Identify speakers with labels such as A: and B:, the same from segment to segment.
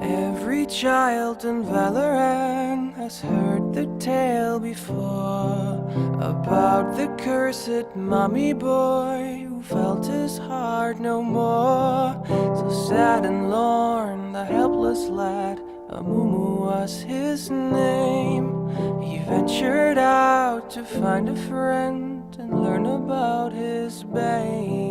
A: Every child in Valorant has heard the tale before about the cursed mommy boy who felt his heart no more. So sad and lorn, the helpless lad, Amumu was his name. He ventured out to find a friend and learn about his bane.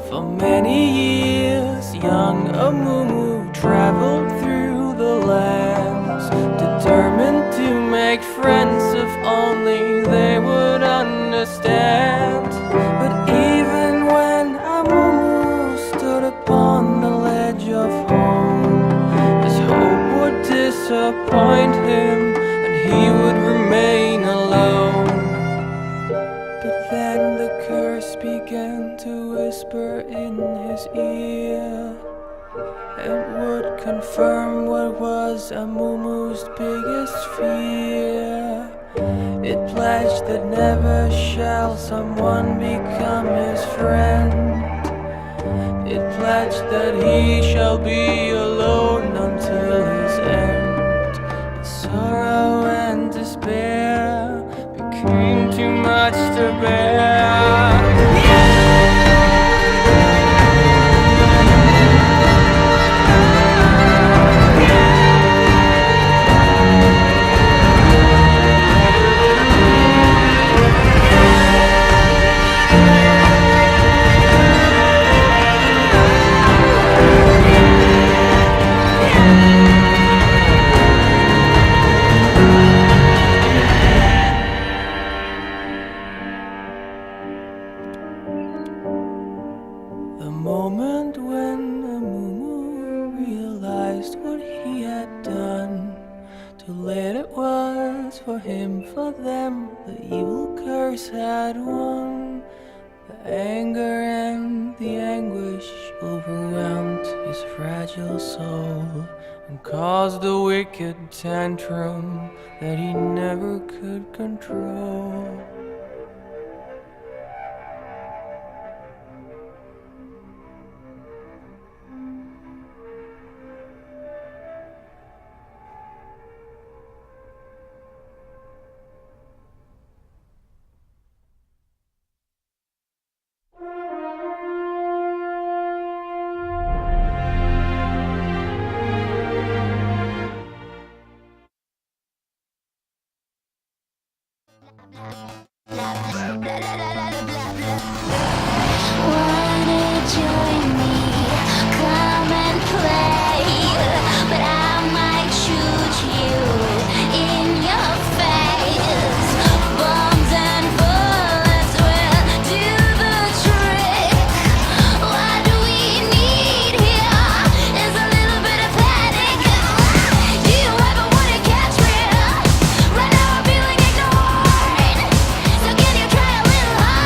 A: For many years, young Amumu traveled through the lands, determined to make friends if only they would understand. But even when Amumu stood upon the ledge of home, his hope would disappoint him and he would remain alone. But then the curse began to whisper in his ear. It would confirm what was Amumu's biggest fear. It pledged that never shall someone become his friend. It pledged that he shall be alone until his end. The sorrow and despair became too much to bear. The moment when Amumu realized what he had done, too late it was for him, for them, the evil curse had won. The anger and the anguish overwhelmed his fragile soul and caused a wicked tantrum that he never could control.
B: Wanna join me? Come and play, but I might shoot you in your face. Bombs and bullets will do the trick. What do we need here is a little bit of panic. Do you ever wanna catch real? Right now I'm feeling ignored, so can you try a little harder?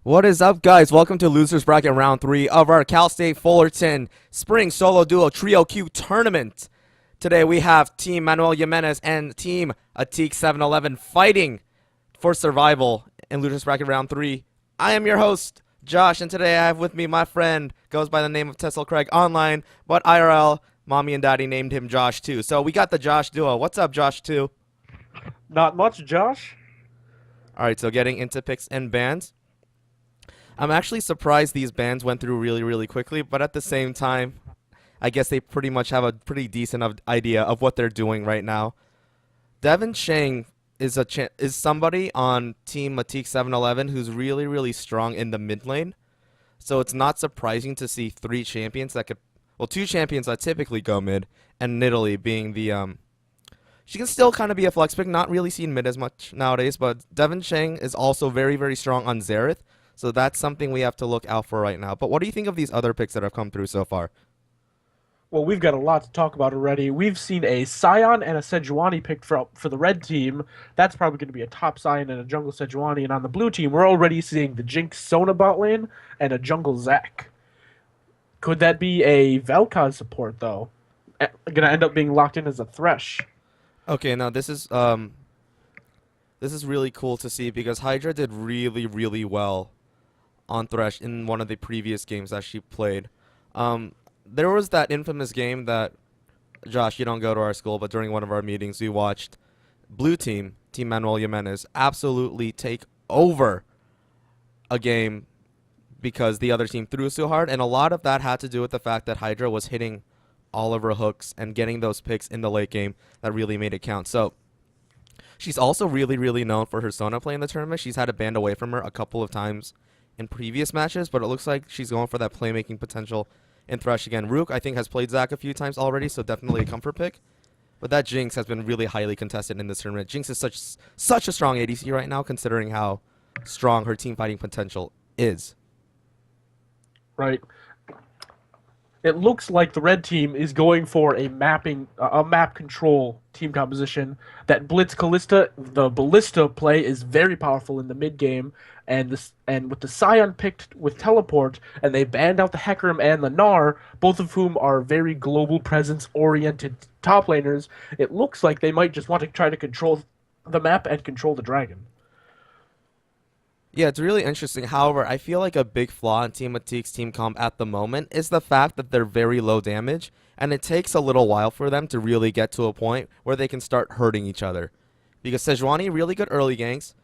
C: What is up, guys? Welcome to Losers Bracket Round 3 of our Cal State Fullerton Spring Solo Duo Trio Q Tournament. Today we have Team Manuel Jimenez and Team Atik 711 fighting for survival in Losers Bracket Round 3. I am your host, Josh, and today I have with me my friend, goes by the name of Tessel Craig online, but IRL, mommy and daddy named him Josh too. So we got the Josh duo. What's up, Josh 2?
D: Not much, Josh.
C: Alright, so getting into picks and bans. I'm actually surprised these bans went through really quickly, but at the same time, I guess they pretty much have a pretty decent idea of what they're doing right now. Devin Shang is somebody on Team Atik 711 who's really strong in the mid lane. So it's not surprising to see two champions that typically go mid, and Nidalee being the she can still kind of be a flex pick, not really seen mid as much nowadays, but Devin Shang is also very strong on Xerath. So that's something we have to look out for right now. But what do you think of these other picks that have come through so far?
D: Well, we've got a lot to talk about already. We've seen a Scion and a Sejuani picked for the red team. That's probably going to be a top Scion and a jungle Sejuani. And on the blue team, we're already seeing the Jinx Sona bot lane and a jungle Zac. Could that be a Vel'Koz support, though? Going to end up being locked in as a Thresh.
C: Okay, now this is really cool to see because Hydra did really well on Thresh in one of the previous games that she played. There was that infamous game that, Josh, you don't go to our school, but during one of our meetings we watched Blue Team, Team Manuel Jimenez, absolutely take over a game because the other team threw so hard, and a lot of that had to do with the fact that Hydra was hitting all of her hooks and getting those picks in the late game that really made it count. So she's also really known for her Sona play in the tournament. She's had it banned away from her a couple of times in previous matches, but it looks like she's going for that playmaking potential in Thresh again. Rook, I think, has played Zac a few times already, so definitely a comfort pick. But that Jinx has been really highly contested in this tournament. Jinx is such a strong ADC right now, considering how strong her team fighting potential is.
D: Right. It looks like the red team is going for a map control team composition. That Blitz Kalista, the Ballista play is very powerful in the mid game, and with the Scion picked with teleport, and they banned out the Hecarim and the Gnar, both of whom are very global presence oriented top laners. It looks like they might just want to try to control the map and control the dragon.
C: Yeah, it's really interesting. However, I feel like a big flaw in Team Atik's team comp at the moment is the fact that they're very low damage, and it takes a little while for them to really get to a point where they can start hurting each other. Because Sejuani, really good early ganks,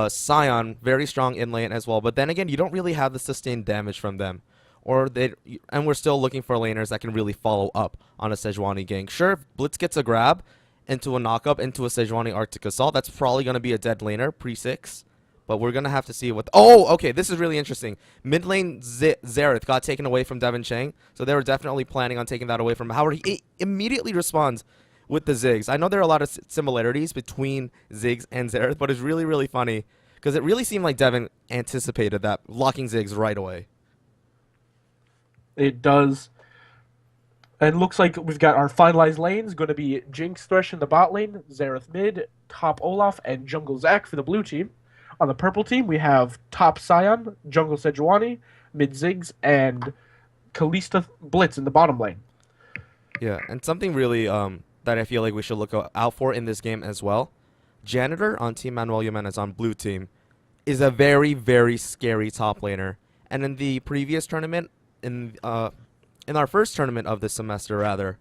C: Scion, very strong in lane as well, but then again, you don't really have the sustained damage from them. And we're still looking for laners that can really follow up on a Sejuani gank. Sure, if Blitz gets a grab into a knockup into a Sejuani Arctic Assault, that's probably going to be a dead laner, pre-6. But we're going to have to see what... Oh, okay, this is really interesting. Mid lane Xerath got taken away from Devin Shang, so they were definitely planning on taking that away from Howard. He immediately responds with the Ziggs. I know there are a lot of similarities between Ziggs and Xerath, but it's really funny because it really seemed like Devin anticipated that, locking Ziggs right away.
D: It does. And looks like we've got our finalized lanes going to be Jinx Thresh in the bot lane, Xerath mid, top Olaf, and jungle Zac for the blue team. On the purple team, we have top Scion, jungle Sejuani, mid Ziggs, and Kalista Blitz in the bottom lane.
C: Yeah, and something really that I feel like we should look out for in this game as well. Janitor on Team Manuel Jimenez on blue team is a very scary top laner. And in the previous tournament, in our first tournament of this semester, rather,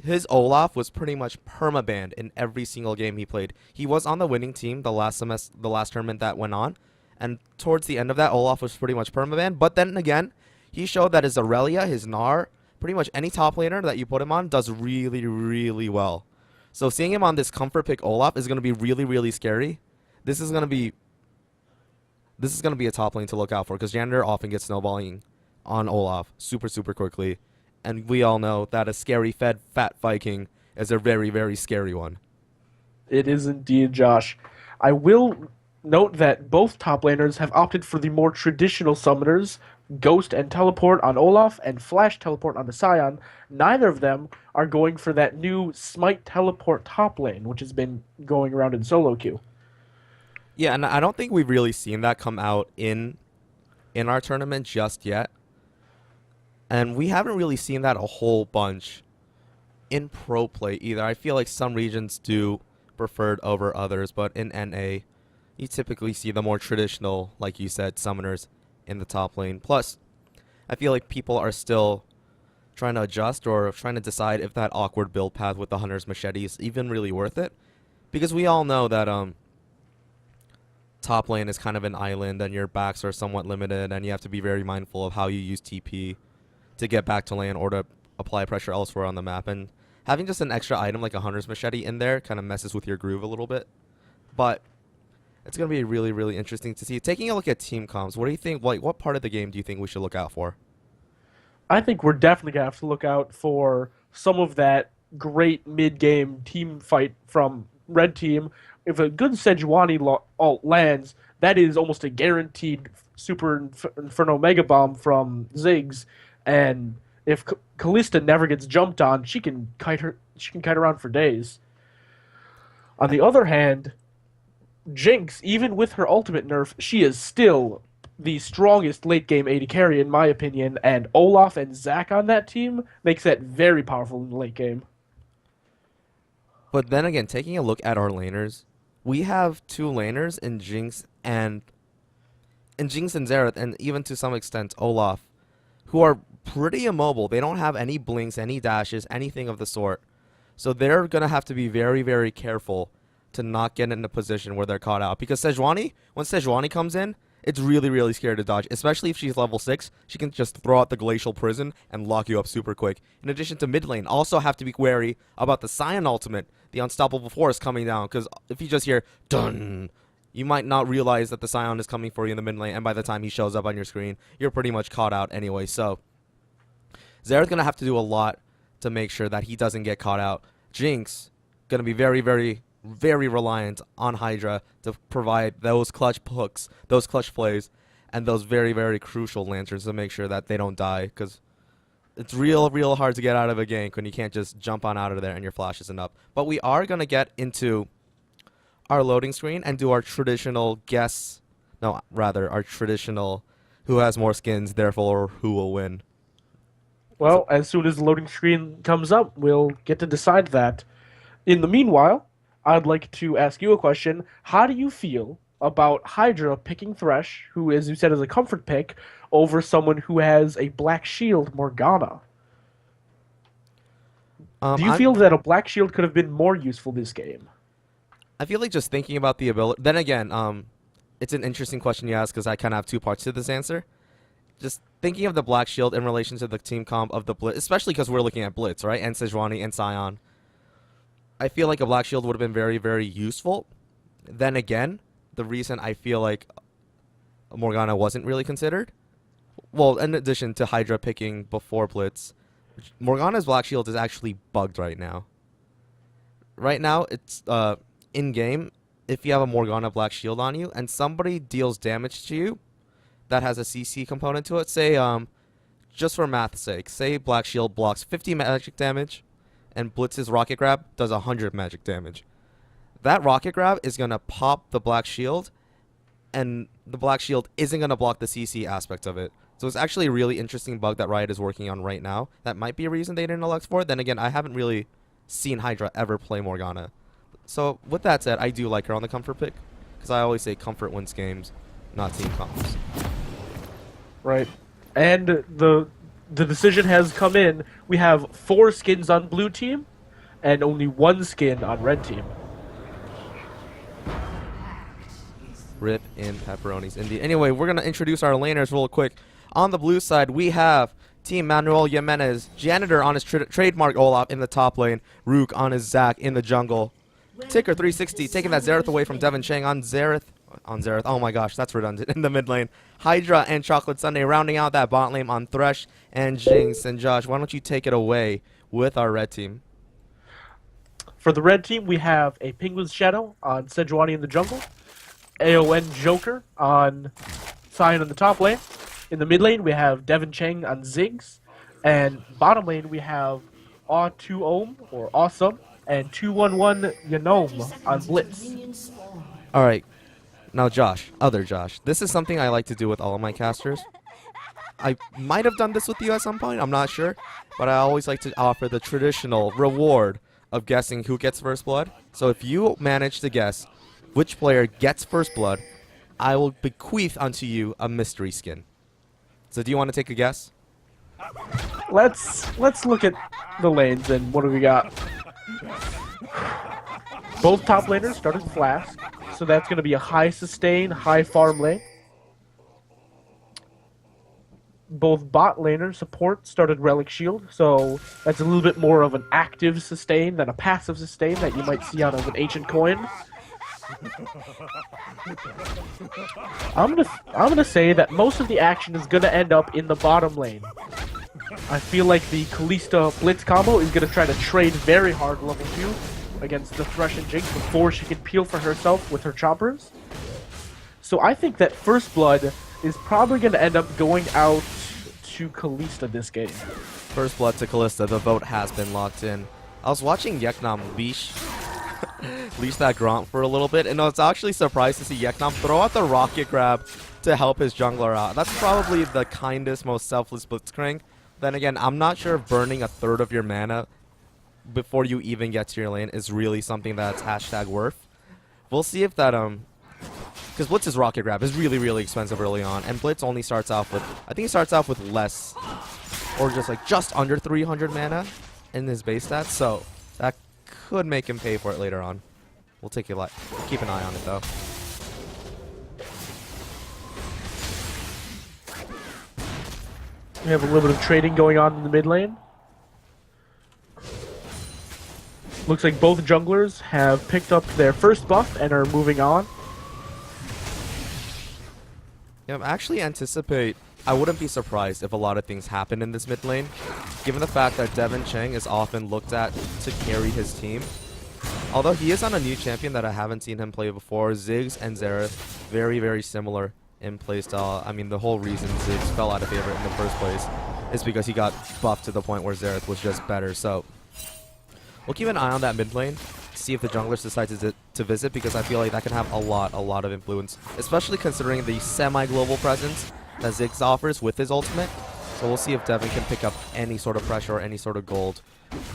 C: his Olaf was pretty much permabanned in every single game he played. He was on the winning team the last tournament that went on, and towards the end of that, Olaf was pretty much permabanned. But then again, he showed that his Aurelia, his Gnar, pretty much any top laner that you put him on does really well. So seeing him on this comfort pick Olaf is going to be really scary. This is going to be a top lane to look out for because Janitor often gets snowballing on Olaf super quickly. And we all know that a scary fed fat Viking is a very scary one.
D: It is indeed, Josh. I will note that both top laners have opted for the more traditional summoners, Ghost and Teleport on Olaf and Flash Teleport on the Scion. Neither of them are going for that new Smite Teleport top lane, which has been going around in solo queue.
C: Yeah, and I don't think we've really seen that come out in in our tournament just yet. And we haven't really seen that a whole bunch in pro play either. I feel like some regions do preferred over others, but in NA, you typically see the more traditional, like you said, summoners in the top lane. Plus, I feel like people are still trying to adjust or trying to decide if that awkward build path with the Hunter's Machete is even really worth it. Because we all know that top lane is kind of an island and your backs are somewhat limited and you have to be very mindful of how you use TP to get back to lane or to apply pressure elsewhere on the map. And having just an extra item like a Hunter's Machete in there kind of messes with your groove a little bit. But it's going to be really, really interesting to see. Taking a look at team comms, what do you think, like, what part of the game do you think we should look out for?
D: I think we're definitely going to have to look out for some of that great mid-game team fight from Red Team. If a good Sejuani ult lands, that is almost a guaranteed Super Inferno Mega Bomb from Ziggs. And if Kalista never gets jumped on, she can kite around for days. On the other hand, Jinx, even with her ultimate nerf, she is still the strongest late game AD carry in my opinion, and Olaf and Zac on that team makes that very powerful in the late game.
C: But then again, taking a look at our laners, we have two laners in Jinx and Xerath, and even to some extent Olaf, who are pretty immobile. They don't have any blinks, any dashes, anything of the sort. So they're going to have to be very, very careful to not get in a position where they're caught out. Because Sejuani, when Sejuani comes in, it's really, really scary to dodge, especially if she's level 6. She can just throw out the Glacial Prison and lock you up super quick. In addition to mid lane, also have to be wary about the Scion ultimate, the Unstoppable Force coming down, because if you just hear, dun, you might not realize that the Scion is coming for you in the mid lane, and by the time he shows up on your screen, you're pretty much caught out anyway. So, Xerath's going to have to do a lot to make sure that he doesn't get caught out. Jinx, going to be very, very, very reliant on Hydra to provide those clutch hooks, those clutch plays, and those very, very crucial lanterns to make sure that they don't die, because it's real, real hard to get out of a gank when you can't just jump on out of there and your flash isn't up. But we are going to get into our loading screen and do our traditional guess, no, rather, our traditional who has more skins, therefore who will win.
D: Well, as soon as the loading screen comes up, we'll get to decide that. In the meanwhile, I'd like to ask you a question. How do you feel about Hydra picking Thresh, who, as you said, is a comfort pick, over someone who has a Black Shield Morgana? Do you feel that a Black Shield could have been more useful this game?
C: I feel like just thinking about the ability... Then again, it's an interesting question you ask because I kind of have two parts to this answer. Just thinking of the Black Shield in relation to the team comp of the Blitz, especially because we're looking at Blitz, right? And Sejuani and Scion. I feel like a Black Shield would have been very, very useful. Then again, the reason I feel like Morgana wasn't really considered, well, in addition to Hydra picking before Blitz, Morgana's Black Shield is actually bugged right now. Right now, it's in-game, if you have a Morgana Black Shield on you and somebody deals damage to you that has a CC component to it, say, just for math's sake, say Black Shield blocks 50 magic damage, and Blitz's Rocket Grab does 100 magic damage. That Rocket Grab is going to pop the Black Shield, and the Black Shield isn't going to block the CC aspect of it. So it's actually a really interesting bug that Riot is working on right now. That might be a reason they didn't elect for it. Then again, I haven't really seen Hydra ever play Morgana. So with that said, I do like her on the comfort pick, because I always say comfort wins games, not team comps.
D: Right. And the decision has come in. We have 4 skins on blue team and only 1 skin on red team.
C: Rip in pepperonis, indeed. Anyway, we're going to introduce our laners real quick. On the blue side, we have Team Manuel Jimenez, Janitor on his trademark Olaf in the top lane, Rook on his Zac in the jungle. Ticker 360 taking that Xerath away from Devin Chang on Xerath. Oh my gosh, that's redundant. In the mid lane, Hydra and Chocolate Sundae rounding out that bot lane on Thresh and Jinx. And Josh, why don't you take it away with our red team?
D: For the red team, we have a Penguin's Shadow on Sejuani in the jungle, AON Joker on Scion in the top lane. In the mid lane, we have Devin Chang on Ziggs, and bottom lane we have Aw2Ohm or Awesome and 211 Yanome on Blitz.
C: All right. Now, Josh, other Josh, this is something I like to do with all of my casters. I might have done this with you at some point, I'm not sure. But I always like to offer the traditional reward of guessing who gets first blood. So if you manage to guess which player gets first blood, I will bequeath unto you a mystery skin. So do you want to take a guess?
D: Let's look at the lanes and what do we got? Both top laners started Flask, so that's going to be a high sustain, high farm lane. Both bot laners support started Relic Shield, so that's a little bit more of an active sustain than a passive sustain that you might see out of an Ancient Coin. I'm gonna say that most of the action is gonna end up in the bottom lane. I feel like the Kalista Blitz combo is gonna try to trade very hard level 2 against the Thresh and Jinx before she can peel for herself with her choppers. So I think that First Blood is probably gonna end up going out to Kalista this game.
C: First blood to Kalista, the vote has been locked in. I was watching Yeknam leash that Gromp for a little bit, and I was actually surprised to see Yeknam throw out the rocket grab to help his jungler out. That's probably the kindest, most selfless blitzcrank. Then again, I'm not sure if burning a third of your mana before you even get to your lane is really something that's hashtag worth. We'll see if that, because Blitz's rocket grab is really, really expensive early on, and Blitz only starts off with, I think he starts off with less, or just under 300 mana in his base stats, so that could make him pay for it later on. We'll keep an eye on it though.
D: We have a little bit of trading going on in the mid lane. Looks like both junglers have picked up their first buff and are moving on.
C: Yeah, I actually anticipate, I wouldn't be surprised if a lot of things happen in this mid lane, given the fact that Devin Cheng is often looked at to carry his team. Although he is on a new champion that I haven't seen him play before, Ziggs and Xerath, very, very similar in playstyle. I mean, the whole reason Ziggs fell out of favor in the first place is because he got buffed to the point where Xerath was just better. So we'll keep an eye on that mid lane, see if the junglers decide to visit, because I feel like that can have a lot of influence, especially considering the semi-global presence that Ziggs offers with his ultimate. So we'll see if Devin can pick up any sort of pressure or any sort of gold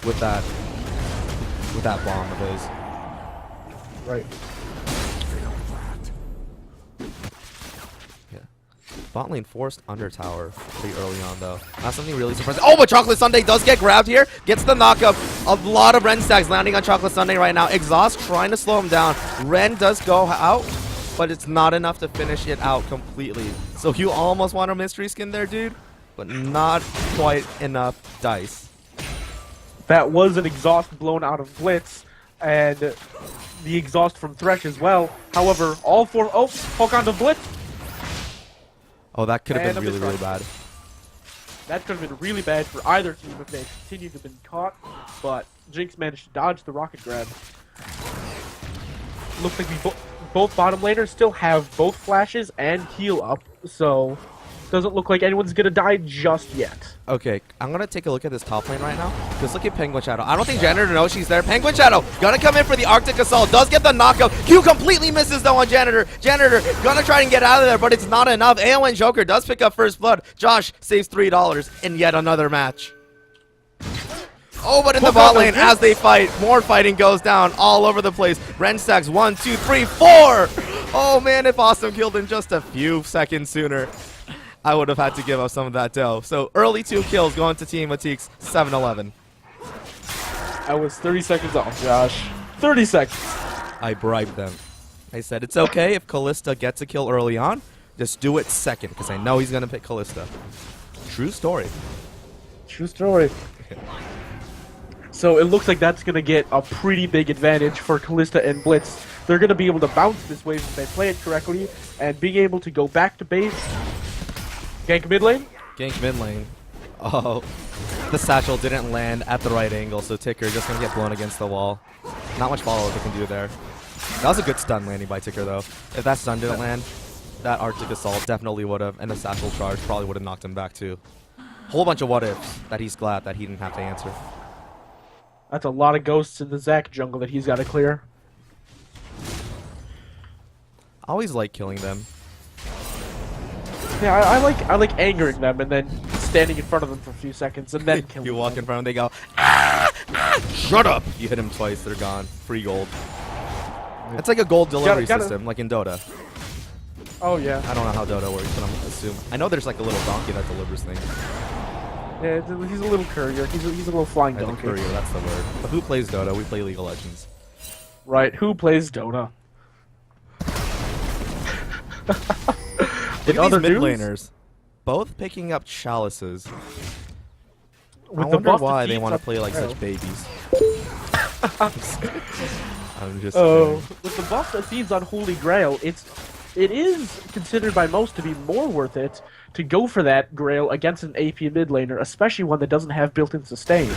C: with that bomb of his.
D: Right.
C: Yeah. Bot lane forced under tower pretty early on though. Not something really surprising. Oh, but Chocolate Sundae does get grabbed here. Gets the knockup. A lot of Ren stacks landing on Chocolate Sundae right now. Exhaust trying to slow him down. Ren does go out, but it's not enough to finish it out completely. So you almost want a mystery skin there, dude, but not quite enough dice.
D: That was an exhaust blown out of Blitz, and the exhaust from Thresh as well. However, all four... Oh, poke onto Blitz!
C: Oh, that could have
D: And
C: been
D: a
C: really, really
D: misrun.
C: bad.
D: That could have been really bad for either team if they continued to have been caught, but Jinx managed to dodge the rocket grab. Looks like we both bottom laners still have both flashes and heal up, so doesn't look like anyone's gonna die just yet.
C: Okay, I'm gonna take a look at this top lane right now. Because look at Penguin Shadow. I don't think Janitor knows she's there. Penguin Shadow gonna come in for the Arctic Assault. Does get the knockup. Q completely misses though on Janitor. Janitor gonna try and get out of there, but it's not enough. AON Joker does pick up first blood. Josh saves $3 in yet another match. Oh, but in the bot lane, as they fight, more fighting goes down all over the place. Ren stacks 1, 2, 3, 4. Oh man, if Awesome killed in just a few seconds sooner, I would have had to give up some of that dough. So early 2 kills going to Team Atik's 7-11.
D: I was 30 seconds off, Josh. 30 seconds.
C: I bribed them. I said, it's okay if Kalista gets a kill early on. Just do it second, because I know he's going to pick Kalista. True story.
D: True story. So it looks like that's going to get a pretty big advantage for Kalista and Blitz. They're going to be able to bounce this wave if they play it correctly, and being able to go back to base. Gank mid lane?
C: Gank mid lane. Oh, the satchel didn't land at the right angle, so Ticker just going to get blown against the wall. Not much follow-up they can do there. That was a good stun landing by Ticker, though. If that stun didn't land, that Arctic Assault definitely would have, and the satchel charge probably would have knocked him back, too. Whole bunch of what-ifs that he's glad that he didn't have to answer.
D: That's a lot of ghosts in the Zac jungle that he's got to clear.
C: I always like killing them.
D: Yeah, I like angering them and then standing in front of them for a few seconds and then killing
C: You
D: them.
C: walk in front of them, they go, ah, ah, shut up! You hit them twice, they're gone. Free gold. It's like a gold delivery
D: Gotta-
C: system, like in Dota.
D: Oh yeah.
C: I don't know how Dota works, but I'm assuming. I know there's like a little donkey that delivers things.
D: Yeah, he's a little courier. He's a little flying
C: Right, the
D: donkey.
C: courier, that's the word. But who plays Dota? We play League of Legends.
D: Right. Who plays Dota?
C: Look
D: In
C: at
D: other
C: these mid
D: news,
C: laners. Both picking up chalices.
D: with
C: I
D: the
C: wonder
D: buff
C: why they
D: defeats
C: want
D: on
C: to play like
D: Grail-
C: such babies. I'm just
D: Oh,
C: kidding.
D: with the buff that feeds on Holy Grail, it is considered by most to be more worth it to go for that Grail against an AP mid laner, especially one that doesn't have built-in sustain.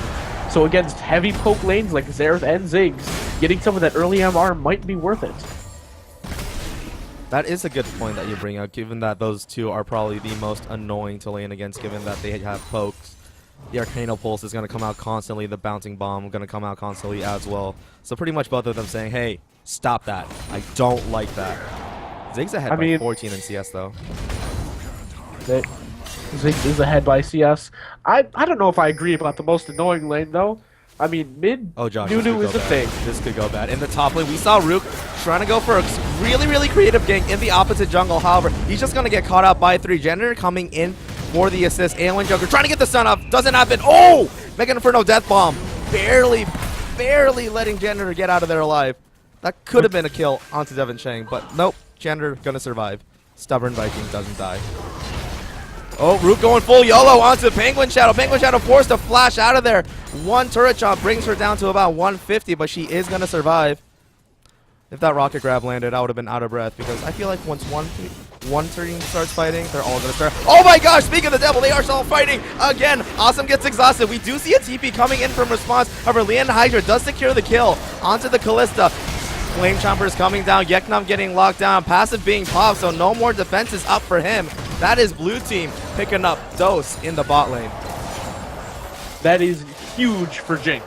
D: So against heavy poke lanes like Xerath and Ziggs, getting some of that early MR might be worth it.
C: That is a good point that you bring up, given that those two are probably the most annoying to lane against, given that they have pokes. The Arcano Pulse is going to come out constantly, the Bouncing Bomb going to come out constantly as well. So pretty much both of them saying, hey, stop that. I don't like that. Ziggs ahead by 14 in CS, though.
D: Ziggs is ahead by CS. I don't know if I agree about the most annoying lane, though. I mean, mid
C: Oh, Josh, this
D: Nunu
C: could
D: is
C: go
D: a
C: bad.
D: thing.
C: This could go bad. In the top lane, we saw Rook trying to go for a really, really creative gank in the opposite jungle. However, he's just going to get caught out by 3. Janitor coming in for the assist. Aelin Joker trying to get the stun up. Doesn't happen. Oh! Mega Inferno Death Bomb. Barely letting Janitor get out of there alive. That could have been a kill onto Devin Chang, but nope. Janitor going to survive. Stubborn Viking doesn't die. Oh, Rook going full YOLO onto Penguin Shadow. Penguin Shadow forced to flash out of there. One turret shot brings her down to about 150, but she is going to survive. If that rocket grab landed, I would have been out of breath, because I feel like once one team starts fighting, they're all going to start. Oh my gosh, speaking of the devil, they are still fighting again. Awesome gets exhausted. We do see a TP coming in from response. However, Leon Hydra does secure the kill onto the Callista. Flame Chomper is coming down. Yeknam getting locked down. Passive being popped, so no more defenses up for him. That is blue team picking up Dose in the bot lane.
D: That is huge for Jinx.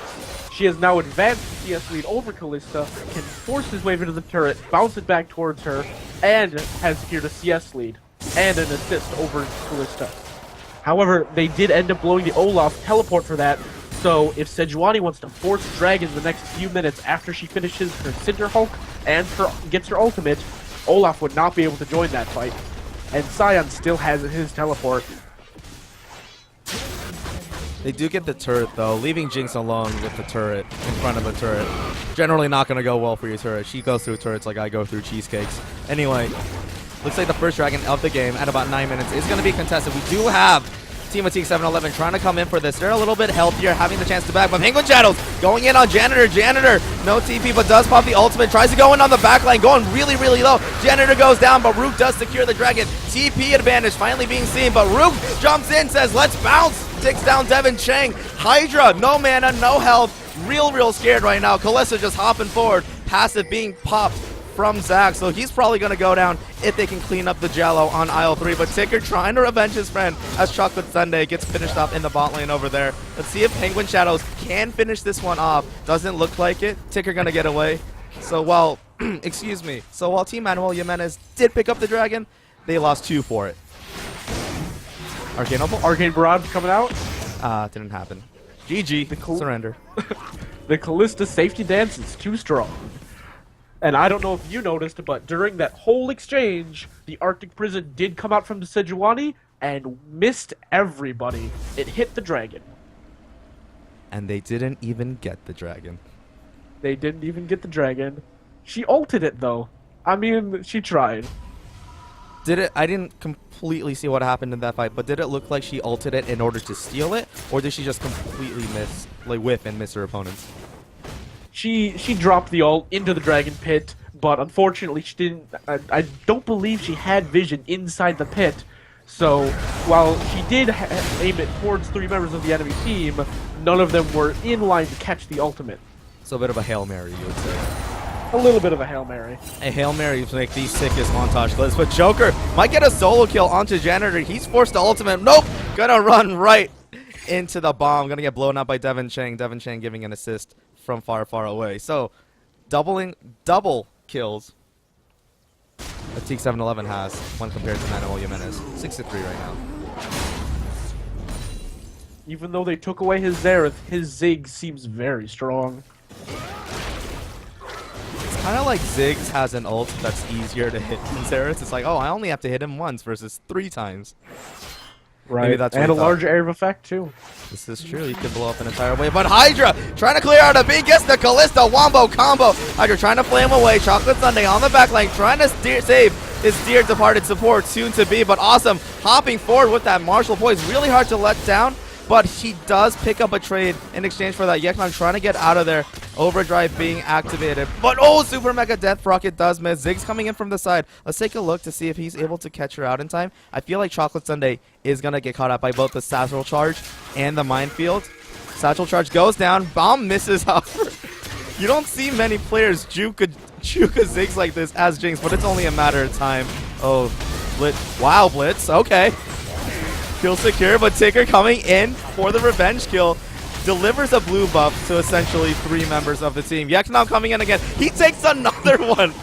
D: She has now advanced the CS lead over Callista, can force his wave into the turret, bounce it back towards her, and has secured a CS lead and an assist over Callista. However, they did end up blowing the Olaf teleport for that, so if Sejuani wants to force Dragon the next few minutes after she finishes her Cinder Hulk and gets her ultimate, Olaf would not be able to join that fight. And Sion still has his teleport.
C: They do get the turret, though, leaving Jinx alone with the turret in front of a turret. Generally not going to go well for your turret. She goes through turrets like I go through cheesecakes. Anyway, looks like the first dragon of the game at about 9 minutes is going to be contested. We do have Team Atik 7-11 trying to come in for this. They're a little bit healthier, having the chance to back, but Penguin Shadows going in on Janitor. Janitor, no TP, but does pop the ultimate. Tries to go in on the back line, going really, really low. Janitor goes down, but Rook does secure the dragon. TP advantage finally being seen, but Rook jumps in, says, let's bounce. Takes down Devin Chang. Hydra, no mana, no health. Real scared right now. Callista just hopping forward. Passive being popped from Zach, so he's probably going to go down if they can clean up the Jello on aisle 3. But Ticker trying to revenge his friend as Chocolate Sunday gets finished off in the bot lane over there. Let's see if Penguin Shadows can finish this one off. Doesn't look like it. Ticker going to get away. So while, excuse me, so while Team Manuel Jimenez did pick up the dragon, they lost 2 for it.
D: Arcane Barrage coming out.
C: Didn't happen. GG, surrender.
D: The Callista safety dance is too strong. And I don't know if you noticed, but during that whole exchange, the Arctic Prison did come out from the Sejuani and missed everybody. It hit the dragon.
C: And they didn't even get the dragon.
D: They didn't even get the dragon. She ulted it, though. I mean, she tried.
C: Did it? I didn't completely see what happened in that fight, but did it look like she ulted it in order to steal it, or did she just completely miss, like whiff and miss her opponents?
D: She dropped the ult into the dragon pit, but unfortunately she didn't. I don't believe she had vision inside the pit. So while she did aim it towards 3 members of the enemy team, none of them were in line to catch the ultimate.
C: So a bit of a Hail Mary, you would say.
D: A little bit of a Hail Mary.
C: A Hail Mary to make the sickest montage list, but Joker might get a solo kill onto Janitor. He's forced to ultimate. Nope! Gonna run right into the bomb. Gonna get blown up by Devin Chang. Devin Chang giving an assist from far away. So, double kills Atik 711 has when compared to Manuel Jimenez. 6-3 right now.
D: Even though they took away his Zereth, his Zig seems very strong.
C: It's kind of like Ziggs has an ult that's easier to hit than Zereth. It's like, oh, I only have to hit him once versus 3 times.
D: Right,
C: Maybe that's what
D: and a
C: he thought.
D: larger area of effect too.
C: This is true. He can blow up an entire wave. But Hydra trying to clear out a B. Gets the Callista wombo combo. Hydra trying to flame away. Chocolate Sundae on the back line trying to save his dear departed support soon to be. But awesome. Hopping forward with that Marshall poise. Really hard to let down. But he does pick up a trade in exchange for that. Yeknon trying to get out of there. Overdrive being activated. But oh, Super Mega Death Rocket does miss. Ziggs coming in from the side. Let's take a look to see if he's able to catch her out in time. I feel like Chocolate Sundae is going to get caught up by both the Satchel Charge and the Minefield. Satchel Charge goes down. Bomb misses, however. You don't see many players juke a Ziggs like this as Jinx, but it's only a matter of time. Oh, Blitz. Wow, Blitz. Okay. Kill secure, but Tigger coming in for the revenge kill. Delivers a blue buff to essentially 3 members of the team. Yeknom coming in again. He takes another one.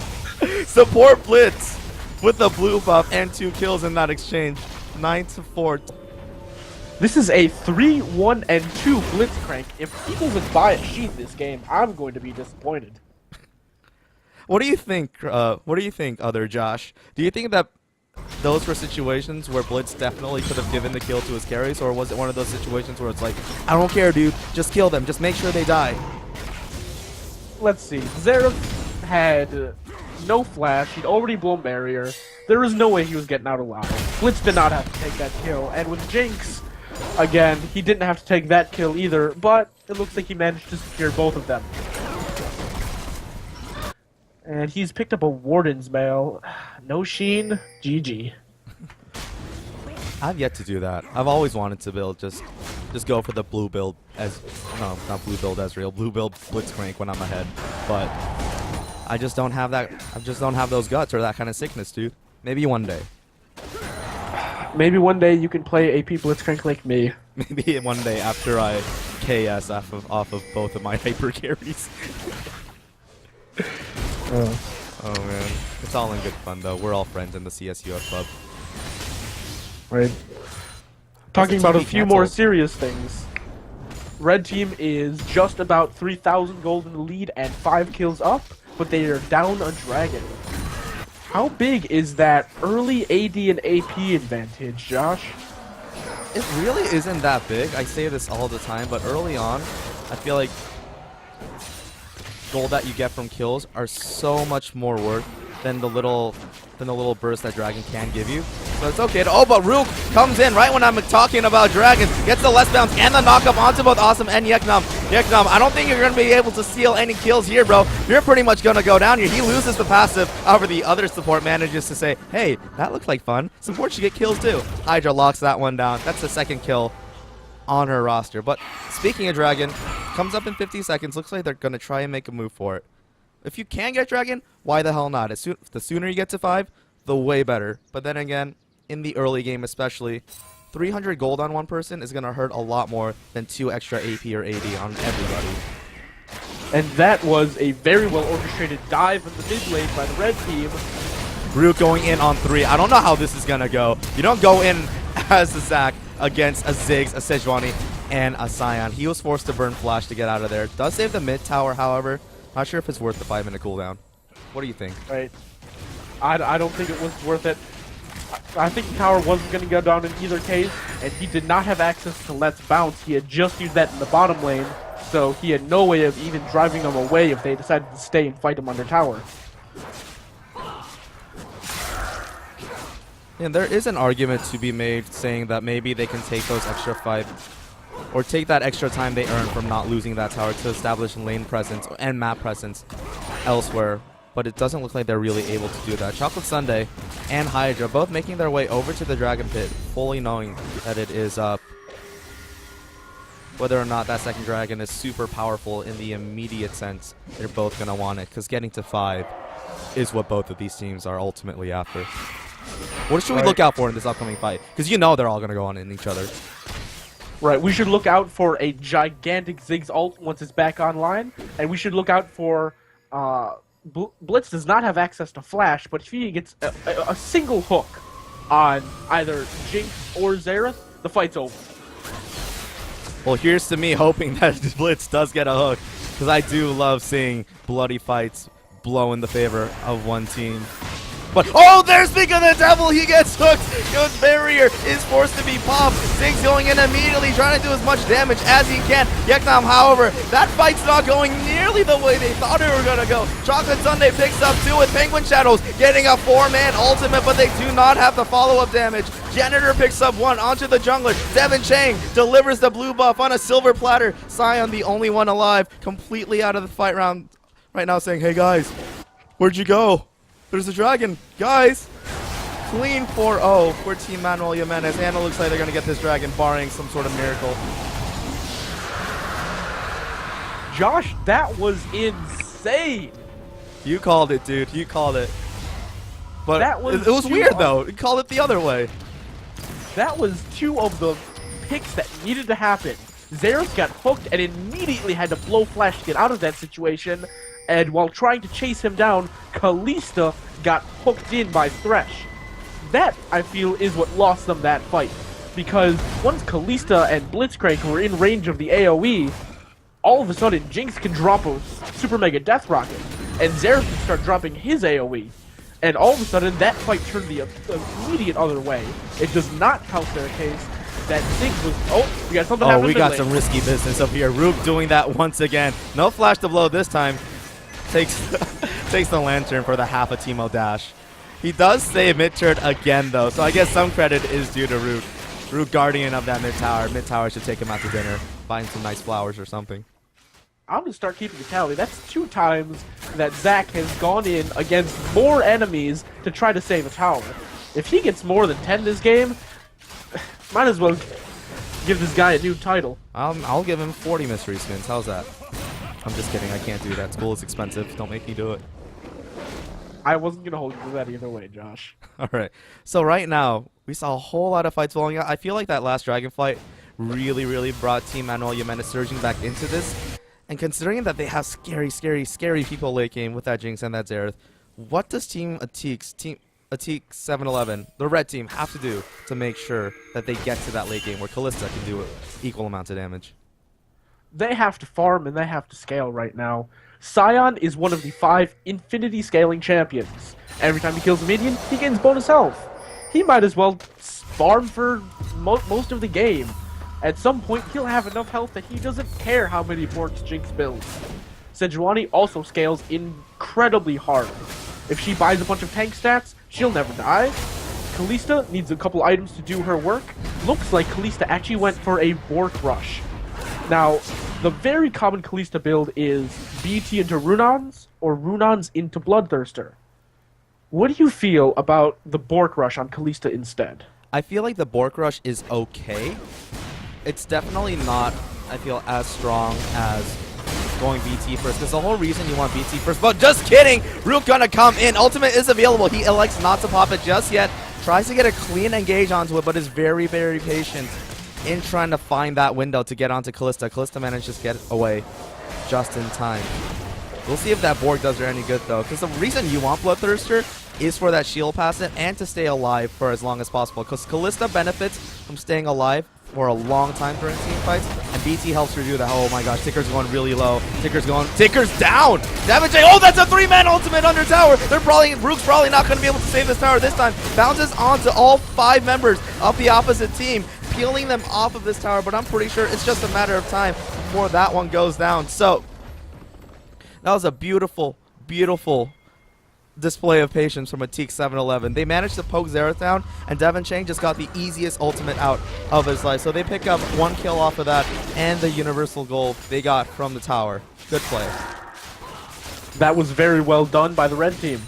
C: Support Blitz with the blue buff and 2 kills in that exchange. 9-4.
D: This is a 3-1-2 Blitzcrank. If he doesn't buy a sheet this game, I'm going to be disappointed.
C: What do you think? What do you think, other Josh? Do you think that those were situations where Blitz definitely could have given the kill to his carries, or was it one of those situations where it's like, I don't care, dude, just kill them, just make sure they die?
D: Let's see. Zereth had no flash. He'd already blown barrier. There was no way he was getting out alive. Blitz did not have to take that kill. And with Jinx, again, he didn't have to take that kill either, but it looks like he managed to secure both of them. And he's picked up a Warden's Mail. No Sheen, GG.
C: I've yet to do that. I've always wanted to build just go for the blue build as no, not blue build Ezreal, blue build Blitzcrank when I'm ahead. But I just don't have that. I just don't have those guts or that kind of sickness, dude. Maybe one day.
D: Maybe one day you can play AP Blitzcrank like me.
C: Maybe one day after I KS off of both of my hyper carries. Oh man, it's all in good fun though. We're all friends in the CSUF club.
D: Right. Talking about a
C: TV
D: few more
C: canceled?
D: serious things. Red team is just about 3,000 gold in the lead and 5 kills up, but they are down a dragon. How big is that early AD and AP advantage, Josh?
C: It really isn't that big. I say this all the time, but early on, I feel like gold that you get from kills are so much more worth than the little burst that Dragon can give you. So it's okay. Oh, but Rook comes in right when I'm talking about Dragons. Gets the less bounce and the knockup onto both Awesome and Yeknom. Yeknom, I don't think you're going to be able to steal any kills here, bro. You're pretty much going to go down here. He loses the passive. However, the other support manages to say, hey, that looked like fun. Support should get kills too. Hydra locks that one down. That's the second kill on her roster. But speaking of Dragon, comes up in 50 seconds. Looks like they're going to try and make a move for it. If you can get Dragon, why the hell not? The sooner you get to 5, the way better. But then again, in the early game especially, 300 gold on one person is going to hurt a lot more than 2 extra AP or AD on everybody.
D: And that was a very well orchestrated dive in the mid lane by the red team.
C: Root going in on 3. I don't know how this is going to go. You don't go in as a Zac against a Ziggs, a Sejuani, and a Scion. He was forced to burn Flash to get out of there. Does save the mid tower, however. Not sure if it's worth the 5-minute cooldown. What do you think?
D: Right. I don't think it was worth it. I think the tower wasn't going to go down in either case, and he did not have access to Let's Bounce. He had just used that in the bottom lane, so he had no way of even driving them away if they decided to stay and fight him under tower.
C: And there is an argument to be made saying that maybe they can take those extra 5 or take that extra time they earn from not losing that tower to establish lane presence and map presence elsewhere. But it doesn't look like they're really able to do that. Chocolate Sundae and Hydra both making their way over to the Dragon Pit, fully knowing that it is up. Whether or not that second dragon is super powerful in the immediate sense, they're both going to want it, because getting to 5 is what both of these teams are ultimately after. What should we look out for in this upcoming fight? Because you know they're all going to go on in each other.
D: Right, we should look out for a gigantic Ziggs ult once it's back online, and we should look out for Blitz does not have access to Flash, but if he gets a single hook on either Jinx or Xerath, the fight's over.
C: Well, here's to me hoping that Blitz does get a hook, because I do love seeing bloody fights blow in the favor of one team. But, oh, there's Speak of the Devil! He gets hooked! Good barrier is forced to be popped. Ziggs going in immediately, trying to do as much damage as he can. Yeknam, however, that fight's not going nearly the way they thought it were gonna go. Chocolate Sundae picks up 2 with Penguin Shadows, getting a 4-man ultimate, but they do not have the follow-up damage. Janitor picks up 1 onto the jungler. Devin Chang delivers the blue buff on a silver platter. Sion, the only one alive, completely out of the fight round right now, saying, hey guys, where'd you go? There's a dragon. Guys! Clean 4-0 for Team Manuel Jimenez. And it looks like they're going to get this dragon, barring some sort of miracle.
D: Josh, that was insane.
C: You called it, dude. You called it. But
D: That was
C: it was weird, though. You called it the other way.
D: That was 2 of the picks that needed to happen. Xerath got hooked and immediately had to blow Flash to get out of that situation. And while trying to chase him down, Kalista got hooked in by Thresh. That, I feel, is what lost them that fight. Because once Kalista and Blitzcrank were in range of the AoE, all of a sudden Jinx can drop a Super Mega Death Rocket, and Xerath can start dropping his AoE. And all of a sudden, that fight turned the immediate other way. It does not help their case that Ziggs was... Oh, we got something happening.
C: Oh, we got
D: lane.
C: some risky business up here. Rook doing that once again. No flash to blow this time. Takes the lantern for the half a Teemo dash. He does save mid-turn again, though, so I guess some credit is due to Rook. Rook guardian of that mid-tower. Mid-tower should take him out to dinner. Find some nice flowers or something.
D: I'm going to start keeping a tally. That's 2 times that Zach has gone in against more enemies to try to save a tower. If he gets more than 10 this game, might as well give this guy a new title.
C: I'll give him 40 mystery spins. How's that? I'm just kidding. I can't do that. School is expensive. Don't make me do it.
D: I wasn't going to hold you to that either way, Josh.
C: All right. So right now, we saw a whole lot of fights falling out. I feel like that last dragon fight really brought Team Manuel Jimenez surging back into this. And considering that they have scary people late game with that Jinx and that Xerath, what does Team Atik 711, the red team, have to do to make sure that they get to that late game where Kalista can do equal amounts of damage?
D: They have to farm and they have to scale right now. Sion is one of the 5 infinity scaling champions. Every time he kills a minion, he gains bonus health. He might as well farm for most of the game. At some point, he'll have enough health that he doesn't care how many Bork's Jinx builds. Sejuani also scales incredibly hard. If she buys a bunch of tank stats, she'll never die. Kalista needs a couple items to do her work. Looks like Kalista actually went for a Bork rush. Now, the very common Kalista build is BT into Runons or Runons into Bloodthirster. What do you feel about the Bork rush on Kalista instead?
C: I feel like the Bork rush is okay. It's definitely not, I feel, as strong as going BT first, because the whole reason you want BT first, but just kidding! Rook gonna come in. Ultimate is available. He elects not to pop it just yet. Tries to get a clean engage onto it, but is very patient in trying to find that window to get onto Kalista. Kalista manages to get away just in time. We'll see if that Borg does her any good, though, because the reason you want Bloodthirster is for that shield passive and to stay alive for as long as possible, because Kalista benefits from staying alive for a long time during team fights, and BT helps her do that. Oh my gosh, Ticker's going really low. Ticker's down! Damage! Oh, that's a 3-man ultimate under tower! Rook's probably not going to be able to save this tower this time. Bounces onto all 5 members of the opposite team, peeling them off of this tower, but I'm pretty sure it's just a matter of time before that one goes down. So, that was a beautiful display of patience from Atik 711. They managed to poke Xerath down, and Devin Chang just got the easiest ultimate out of his life. So they pick up 1 kill off of that and the universal gold they got from the tower. Good play.
D: That was very well done by the red team.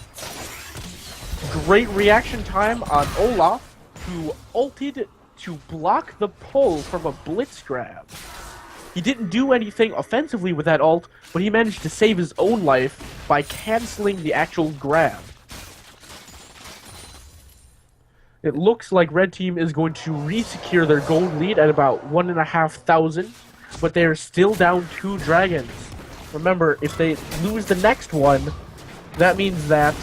D: Great reaction time on Olaf, who ulted to block the pull from a blitz grab. He didn't do anything offensively with that ult, but he managed to save his own life by canceling the actual grab. It looks like red team is going to re-secure their gold lead at about 1,500, but they are still down 2 dragons. Remember, if they lose the next one, That means that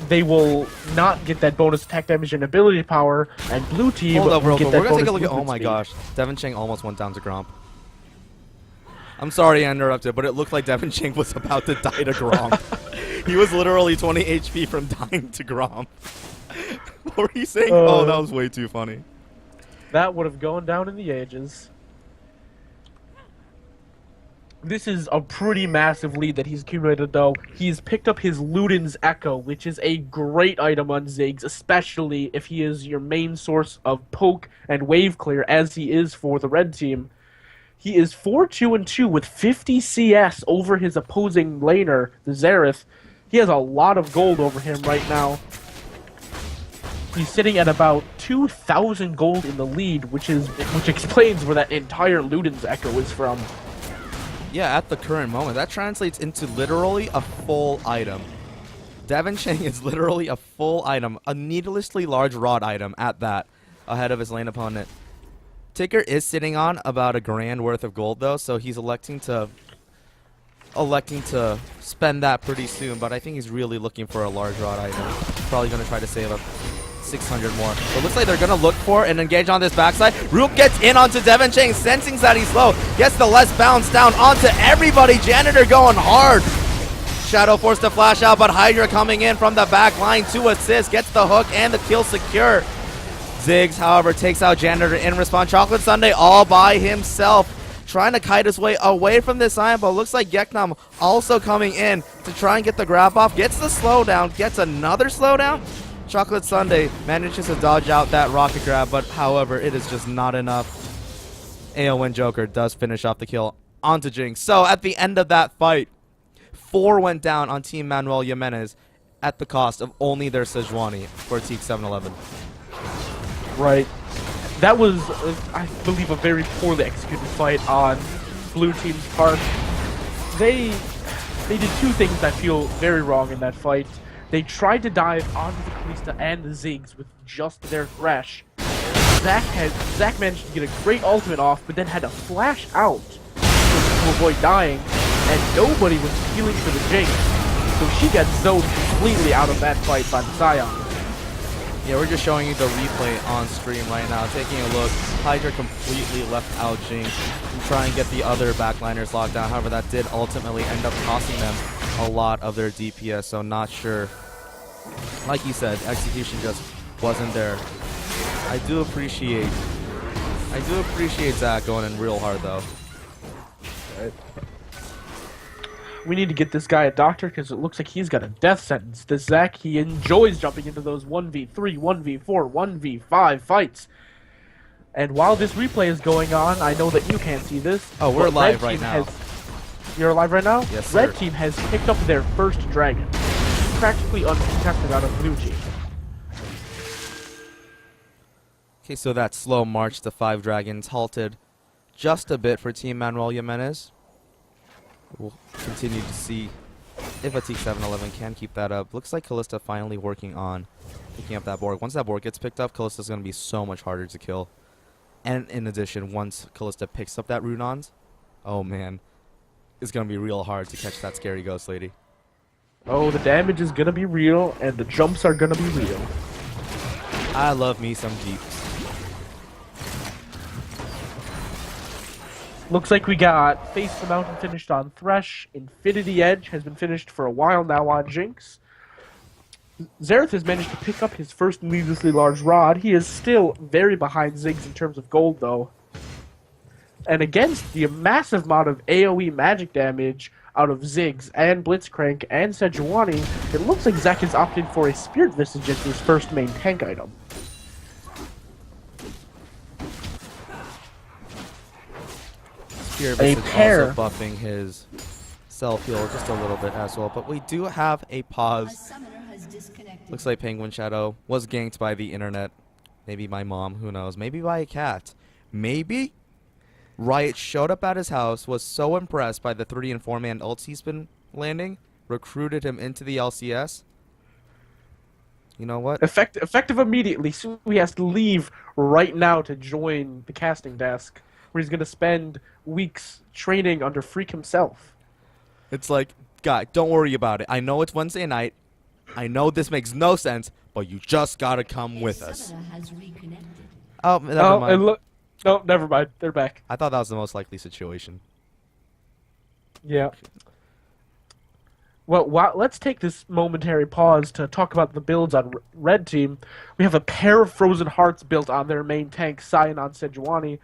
D: they will not get that bonus attack damage and ability power, and blue team
C: Hold up,
D: will
C: real
D: get
C: quick.
D: that
C: We're gonna take a
D: bonus
C: look at. Oh
D: movement
C: my
D: speed.
C: gosh, Devin Chang almost went down to Gromp. I'm sorry I interrupted, but it looked like Devin Chang was about to die to Gromp. He was literally 20 HP from dying to Gromp. What were you saying? Oh, that was way too funny.
D: That would have gone down in the ages. This is a pretty massive lead that he's accumulated, though. He's picked up his Luden's Echo, which is a great item on Ziggs, especially if he is your main source of poke and wave clear, as he is for the red team. He is 4-2-2 with 50 CS over his opposing laner, the Xerath. He has a lot of gold over him right now. He's sitting at about 2,000 gold in the lead, which explains where that entire Luden's Echo is from.
C: Yeah, at the current moment, that translates into literally a full item. Devin Chang is literally a full item, a needlessly large rod item at that, ahead of his lane opponent. Ticker is sitting on about $1,000 worth of gold though, so he's electing to spend that pretty soon, but I think he's really looking for a large rod item. Probably going to try to save up 600 more. But it looks like they're going to look for and engage on this backside. Rook gets in onto Devin Chang, sensing that he's low. Gets the less bounce down onto everybody. Janitor going hard. Shadow forced to flash out, but Hydra coming in from the back line to assist. Gets the hook and the kill secure. Ziggs, however, takes out Janitor in response. Chocolate Sundae all by himself. Trying to kite his way away from this iron, but looks like Geknam also coming in to try and get the grab off. Gets the slowdown. Gets another slowdown. Chocolate Sundae manages to dodge out that rocket grab, but however, it is just not enough. Aowen Joker does finish off the kill onto Jinx. So at the end of that fight, 4 went down on Team Manuel Jimenez at the cost of only their Sejuani for Atik 711.
D: Right. That was, I believe, a very poorly executed fight on blue team's part. They did two things I feel very wrong in that fight. They tried to dive onto the Kalista and the Ziggs with just their Thresh. Zach managed to get a great ultimate off, but then had to flash out to avoid dying, and nobody was healing for the Jinx, so she got zoned completely out of that fight by the Scion.
C: Yeah, we're just showing you the replay on stream right now. Taking a look, Hydra completely left out Jinx to try and get the other backliners locked down. However, that did ultimately end up costing them a lot of their DPS, so not sure. Like you said, execution just wasn't there. I do appreciate Zach going in real hard though.
D: Right. We need to get this guy a doctor because it looks like he's got a death sentence. This Zach, he enjoys jumping into those 1v3, 1v4, 1v5 fights. And while this replay is going on, I know that you can't see this.
C: Oh, we're
D: but
C: live
D: Red
C: right
D: Team
C: now.
D: You're live right now?
C: Yes, sir.
D: Red Team has picked up their first dragon. Practically uncontested out of Blue Team.
C: Okay, so that slow march to 5 dragons halted just a bit for Team Manuel Jimenez. We'll continue to see if Atik 711 can keep that up. Looks like Kalista finally working on picking up that board. Once that board gets picked up, Kalista's going to be so much harder to kill. And in addition, once Kalista picks up that Runons, oh man, it's going to be real hard to catch that scary ghost lady.
D: Oh, the damage is gonna be real, and the jumps are gonna be real.
C: I love me some Jeeps.
D: Looks like we got Face the Mountain finished on Thresh. Infinity Edge has been finished for a while now on Jinx. Xerath has managed to pick up his first needlessly large rod. He is still very behind Ziggs in terms of gold, though. And against the massive amount of AoE magic damage out of Ziggs and Blitzcrank and Sejuani, it looks like Zach has opted for a Spirit Visage as his first main tank item.
C: Spear Visage also buffing his self-heal just a little bit as well. But we do have a pause. Looks like Penguin Shadow was ganked by the internet. Maybe my mom, who knows. Maybe by a cat. Maybe Riot showed up at his house, was so impressed by the 3 and 4 man ults he's been landing, recruited him into the LCS. You know what?
D: Effective immediately, so he has to leave right now to join the casting desk, where he's going to spend weeks training under Freak himself.
C: It's like guy, don't worry about it. I know it's Wednesday night. I know this makes no sense, but you just gotta come with us. Oh, never mind.
D: No, never mind. They're back.
C: I thought that was the most likely situation.
D: Yeah. Well, let's take this momentary pause to talk about the builds on Red Team. We have a pair of Frozen Hearts built on their main tank, Cyanon Sejuani.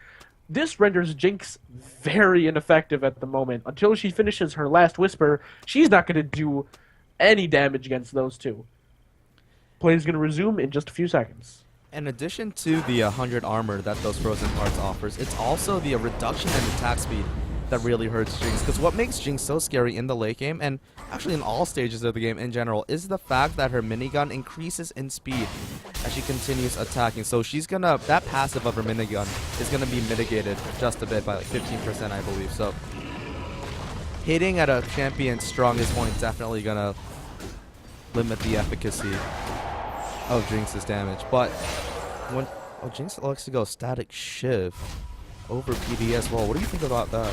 D: This renders Jinx very ineffective at the moment. Until she finishes her last Whisper, she's not going to do any damage against those two. Play is going to resume in just a few seconds.
C: In addition to the 100 armor that those Frozen Hearts offers, it's also the reduction in attack speed that really hurts Jinx. Because what makes Jinx so scary in the late game, and actually in all stages of the game in general, is the fact that her minigun increases in speed as she continues attacking. So she's gonna, that passive of her minigun is gonna be mitigated just a bit by like 15%, I believe. So hitting at a champion's strongest point definitely gonna limit the efficacy of Jinx's damage. But when Jinx likes to go static shiv over PD as well. What do you think about that?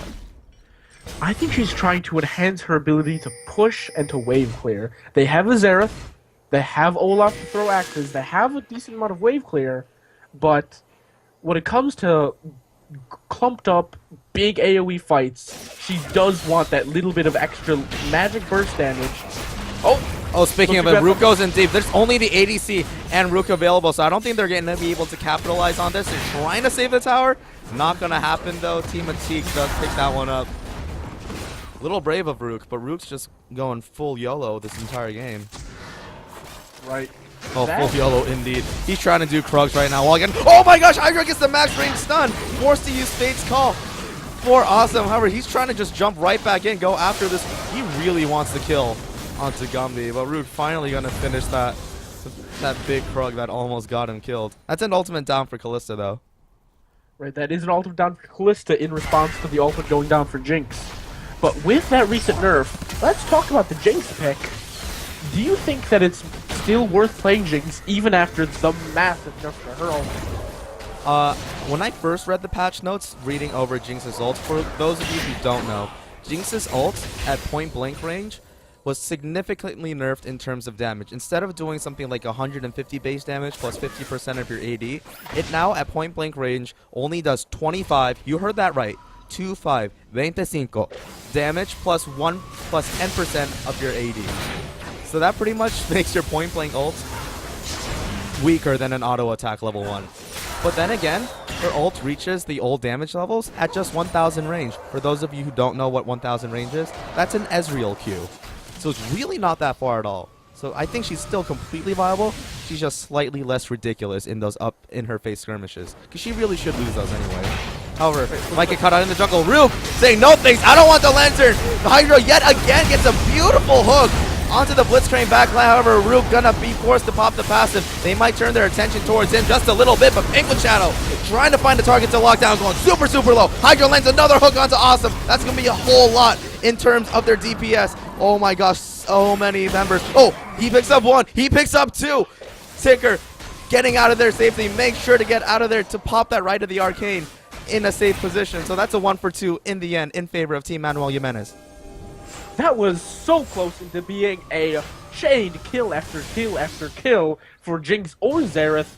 D: I think she's trying to enhance her ability to push and to wave clear. They have a Xerath, they have Olaf to throw axes, they have a decent amount of wave clear, but when it comes to clumped up, big AoE fights, she does want that little bit of extra magic burst damage.
C: Oh, speaking of it, Rook goes in deep. There's only the ADC and Rook available, so I don't think they're going to be able to capitalize on this. They're trying to save the tower. Not going to happen, though. Team Atik does pick that one up. A little brave of Rook, but Rook's just going full YOLO this entire game.
D: Right.
C: Oh, full YOLO indeed. He's trying to do Krugs right now. While again, oh my gosh, Hydra gets the max range stun. Forced to use Fate's Call for Awesome. However, he's trying to just jump right back in, go after this. He really wants to kill onto Gumby, but Rook finally gonna finish that big Krug that almost got him killed. That's an ultimate down for Kalista, though.
D: Right, that is an ultimate down for Kalista in response to the ultimate going down for Jinx. But with that recent nerf, let's talk about the Jinx pick. Do you think that it's still worth playing Jinx even after the massive nerf to her ultimate?
C: When I first read the patch notes, reading over Jinx's ult, for those of you who don't know, Jinx's ult at point blank range was significantly nerfed in terms of damage. Instead of doing something like 150 base damage plus 50% of your AD, it now at point blank range only does 25, you heard that right, 25 damage plus 10% of your AD. So that pretty much makes your point blank ult weaker than an auto attack level 1. But then again, her ult reaches the old damage levels at just 1000 range. For those of you who don't know what 1000 range is, that's an Ezreal Q. So it's really not that far at all. So I think she's still completely viable. She's just slightly less ridiculous in those up in her face skirmishes, because she really should lose those anyway. However, might get caught out in the jungle. Rook saying no thanks, I don't want the lantern. The Hydra yet again gets a beautiful hook onto the Blitzcrank backline. However, Rook gonna be forced to pop the passive. They might turn their attention towards him just a little bit, but Penguin Shadow trying to find the target to lock down, going super, super low. Hydra lands another hook onto Awesome. That's gonna be a whole lot in terms of their DPS. Oh my gosh, so many members. Oh, he picks up one, he picks up two. Ticker getting out of there safely. Make sure to get out of there to pop that right of the arcane in a safe position. So that's a 1 for 2 in the end in favor of Team Manuel Jimenez.
D: That was so close into being a chained kill after kill after kill for Jinx or Xerath.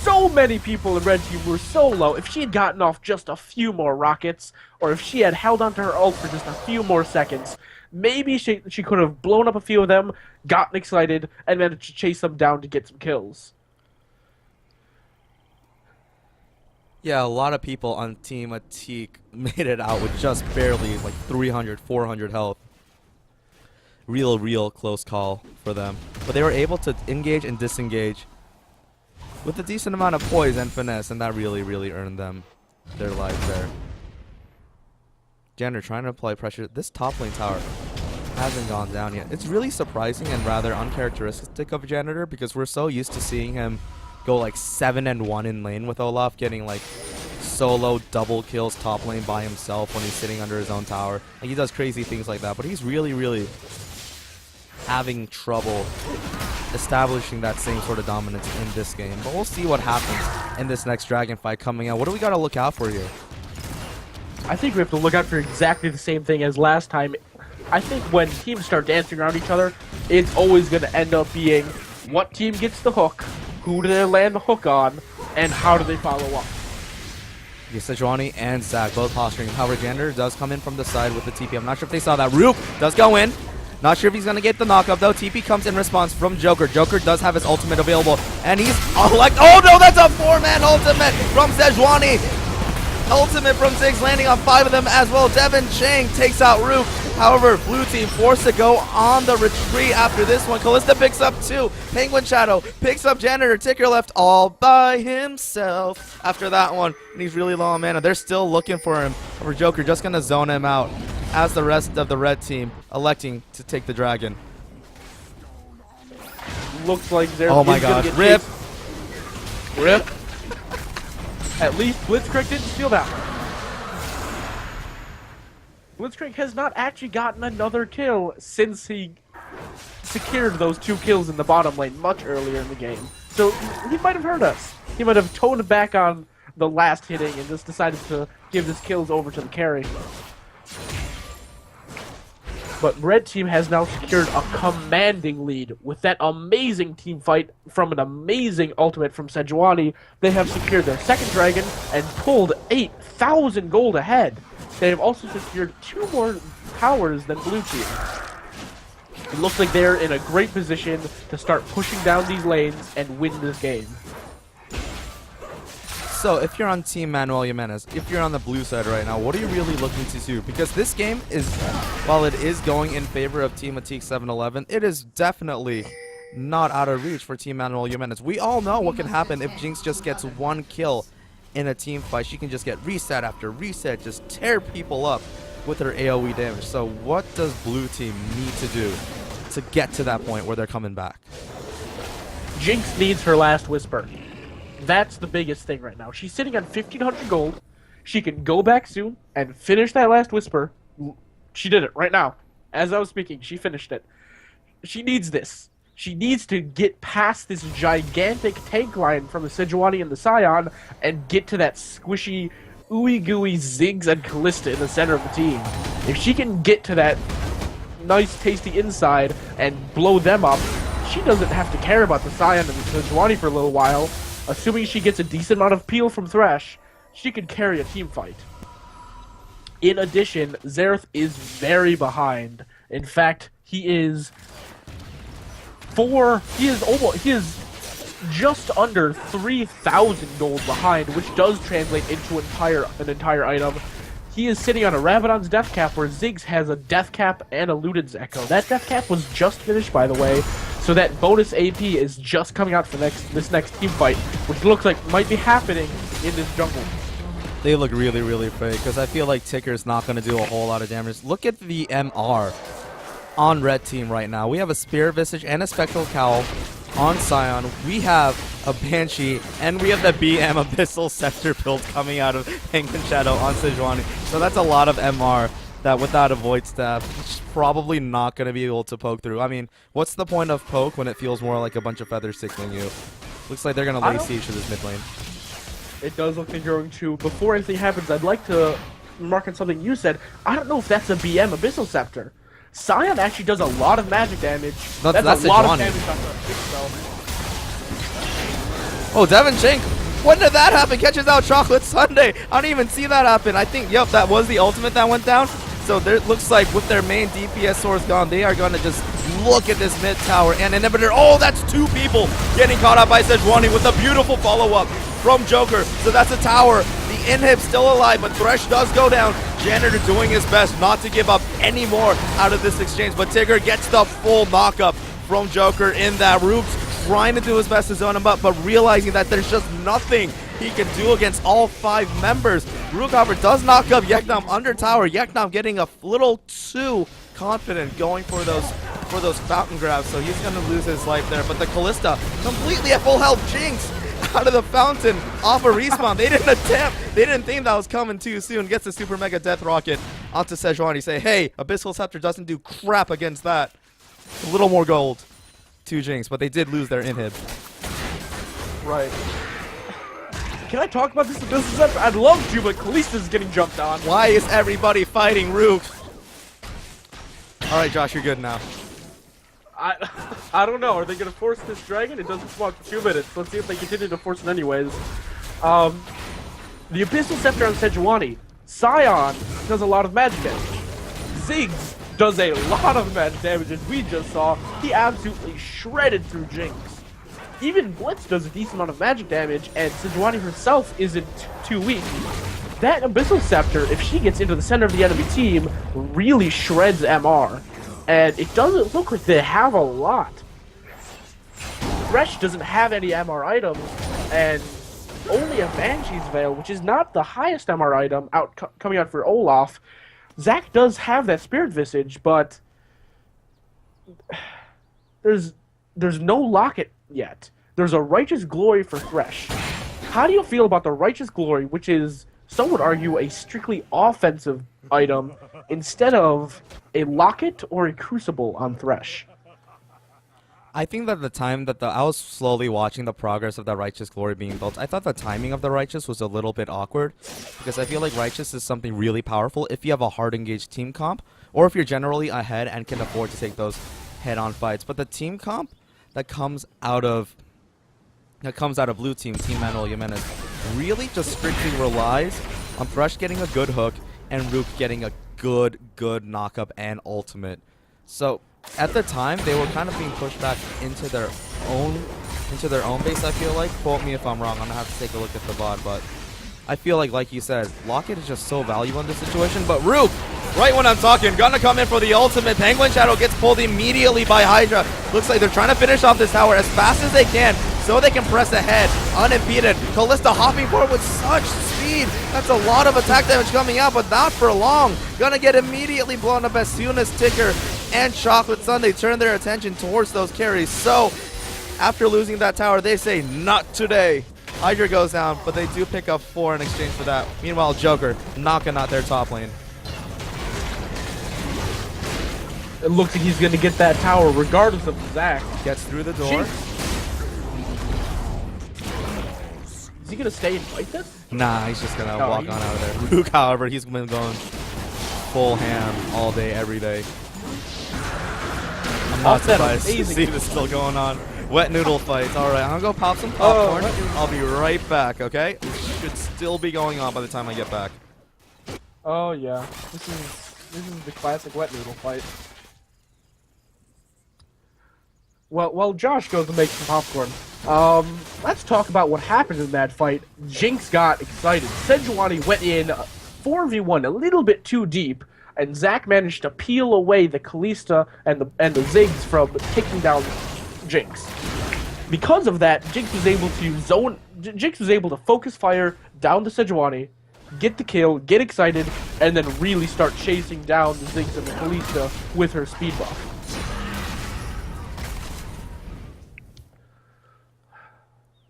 D: So many people in Red Team were so low. If she had gotten off just a few more rockets, or if she had held onto her ult for just a few more seconds, maybe she could have blown up a few of them, gotten excited, and managed to chase them down to get some kills.
C: Yeah, a lot of people on Team Atik made it out with just barely like 300, 400 health. Real close call for them. But they were able to engage and disengage with a decent amount of poise and finesse, and that really earned them their life there. Jenner trying to apply pressure. This top lane tower hasn't gone down yet. It's really surprising and rather uncharacteristic of Janitor, because we're so used to seeing him go like 7-1 in lane with Olaf, getting like solo double kills top lane by himself when he's sitting under his own tower. Like, he does crazy things like that, but he's really having trouble establishing that same sort of dominance in this game. But we'll see what happens in this next dragon fight coming out. What do we got to look out for here?
D: I think we have to look out for exactly the same thing as last time. I think when teams start dancing around each other, it's always going to end up being what team gets the hook, who do they land the hook on, and how do they follow up.
C: Yeah, Sejuani and Zach both posturing. However, Janitor does come in from the side with the TP. I'm not sure if they saw that. Rook does go in. Not sure if he's going to get the knockup, though. TP comes in response from Joker. Joker does have his ultimate available, and he's like, oh no, that's a 4-man ultimate from Sejuani. Ultimate from Ziggs landing on 5 of them as well. Devin Chang takes out Rook. However, blue team forced to go on the retreat after this one. Callista picks up 2. Penguin Shadow picks up Janitor. Ticker left all by himself after that one, and he's really low on mana. They're still looking for him. However, Joker just going to zone him out as the rest of the red team electing to take the dragon.
D: Looks like they're
C: Oh my gosh, rip!
D: Rip. At least Blitzcrank didn't steal that one. Blitzcrank has not actually gotten another kill since he secured those 2 kills in the bottom lane much earlier in the game. So he might have hurt us. He might have toned back on the last hitting and just decided to give his kills over to the carry. But red team has now secured a commanding lead with that amazing team fight from an amazing ultimate from Sejuani. They have secured their second dragon and pulled 8,000 gold ahead. They have also secured 2 more towers than blue team. It looks like they're in a great position to start pushing down these lanes and win this game.
C: So, if you're on Team Manuel Jimenez, if you're on the blue side right now, what are you really looking to do? Because this game is, while it is going in favor of Team Atik 711, it is definitely not out of reach for Team Manuel Jimenez. We all know what can happen if Jinx just gets 1 kill in a team fight. She can just get reset after reset, just tear people up with her AoE damage. So what does blue team need to do to get to that point where they're coming back?
D: Jinx needs her last whisper. That's the biggest thing right now. She's sitting on 1,500 gold. She can go back soon and finish that last whisper. She did it right now. As I was speaking, she finished it. She needs this. She needs to get past this gigantic tank line from the Sejuani and the Scion and get to that squishy, ooey gooey Ziggs and Callista in the center of the team. If she can get to that nice tasty inside and blow them up, she doesn't have to care about the Scion and the Sejuani for a little while. Assuming she gets a decent amount of peel from Thresh, she can carry a team fight. In addition, Xerath is very behind. In fact, he is just under 3,000 gold behind, which does translate into an entire item. He is sitting on a Rabadon's death cap where Ziggs has a death cap and a Ludens echo. That death cap was just finished, by the way, so that bonus AP is just coming out for this next team fight, which looks like might be happening in this jungle.
C: They look really, really fake because I feel like Ticker's not going to do a whole lot of damage. Look at the MR on red team right now. We have a Spirit Visage and a Spectral Cowl on Scion. We have a Banshee, and we have the BM Abyssal Scepter build coming out of Penguin Shadow on Sejuani. So that's a lot of MR that without a Void Staff, it's probably not going to be able to poke through. I mean, what's the point of poke when it feels more like a bunch of feathers tickling you? Looks like they're going to lay siege to this mid lane.
D: It does look like they're going to. Before anything happens, I'd like to remark on something you said. I don't know if that's a BM Abyssal Scepter. Scion actually does a lot of magic damage. That's a lot of damage on the big spell.
C: Oh, Devin Chink. When did that happen? Catches out Chocolate Sundae. I didn't even see that happen. I think, yep, that was the ultimate that went down. So there looks like with their main DPS source gone, they are going to just look at this mid tower and inhibitor. Oh, that's 2 people getting caught up by Sejuani with a beautiful follow-up from Joker. So that's a tower. The inhib still alive, but Thresh does go down. Janitor doing his best not to give up any more out of this exchange, but Tigger gets the full knock-up from Joker in that. Rook's trying to do his best to zone him up, but realizing that there's just nothing he can do against all 5 members. Rookhover does knock up Yeknam under tower. Yeknam getting a little too confident going for those fountain grabs, so he's going to lose his life there. But the Callista completely at full health. Jinx out of the fountain off a respawn. They didn't attempt. They didn't think that was coming too soon. Gets the super mega death rocket onto Sejuani. Say, hey, Abyssal Scepter doesn't do crap against that. A little more gold to Jinx, but they did lose their inhib.
D: Right. Can I talk about this Abyssal Scepter? I'd love to, but Kallista's getting jumped on.
C: Why is everybody fighting Rook? All right, Josh, you're good now.
D: I don't know. Are they gonna force this dragon? It doesn't spawn for 2 minutes. Let's see if they continue to force it anyways. The Abyssal Scepter on Sejuani. Scion does a lot of magic damage. Ziggs does a lot of magic damage, as we just saw. He absolutely shredded through Jinx. Even Blitz does a decent amount of magic damage, and Sejuani herself isn't too weak. That Abyssal Scepter, if she gets into the center of the enemy team, really shreds MR. And it doesn't look like they have a lot. Thresh doesn't have any MR items, and only a Banshee's Veil, which is not the highest MR item coming out for Olaf. Zac does have that Spirit Visage, but there's no Locket yet. There's a Righteous Glory for Thresh. How do you feel about the Righteous Glory, which is, some would argue, a strictly offensive item, instead of a Locket or a Crucible on Thresh?
C: I think that the time that I was slowly watching the progress of the Righteous Glory being built, I thought the timing of the Righteous was a little bit awkward, because I feel like Righteous is something really powerful if you have a hard engaged team comp, or if you're generally ahead and can afford to take those head-on fights. But the team comp that comes out of blue team, Team Manuel, Jimenez, really just strictly relies on Thresh getting a good hook and Rook getting a good knockup and ultimate. So at the time, they were kind of being pushed back into their own base, I feel like. Quote me if I'm wrong, I'm gonna have to take a look at the VOD, but I feel like you said, Locket is just so valuable in this situation. But Rook, right when I'm talking, gonna come in for the ultimate. Penguin Shadow gets pulled immediately by Hydra. Looks like they're trying to finish off this tower as fast as they can so they can press ahead unimpeded. Kalista hopping forward with such speed. That's a lot of attack damage coming out, but not for long. Gonna get immediately blown up as soon as Ticker and Chocolate Sundae turn their attention towards those carries. So after losing that tower, they say, not today. Hydra goes down, but they do pick up 4 in exchange for that. Meanwhile, Joker knocking out their top lane.
D: It looks like he's going to get that tower regardless of Zac.
C: Gets through the door.
D: Is he going to stay and fight this?
C: Nah, he's just going to walk on out of there. Luke, however, he's been going full ham all day, every day. I'm not surprised to see this still going on. Wet noodle fights. All right, I'm gonna go pop some popcorn. I'll be right back. Okay, it should still be going on by the time I get back.
D: Oh yeah, this is the classic wet noodle fight. Well, while Josh goes to make some popcorn, let's talk about what happened in that fight. Jinx got excited. Sejuani went in 4v1 a little bit too deep, and Zac managed to peel away the Kalista and the Ziggs from taking down Jinx. Because of that, Jinx was able to focus fire down the Sejuani, get the kill, get excited, and then really start chasing down the Ziggs and the Kalista with her speed buff.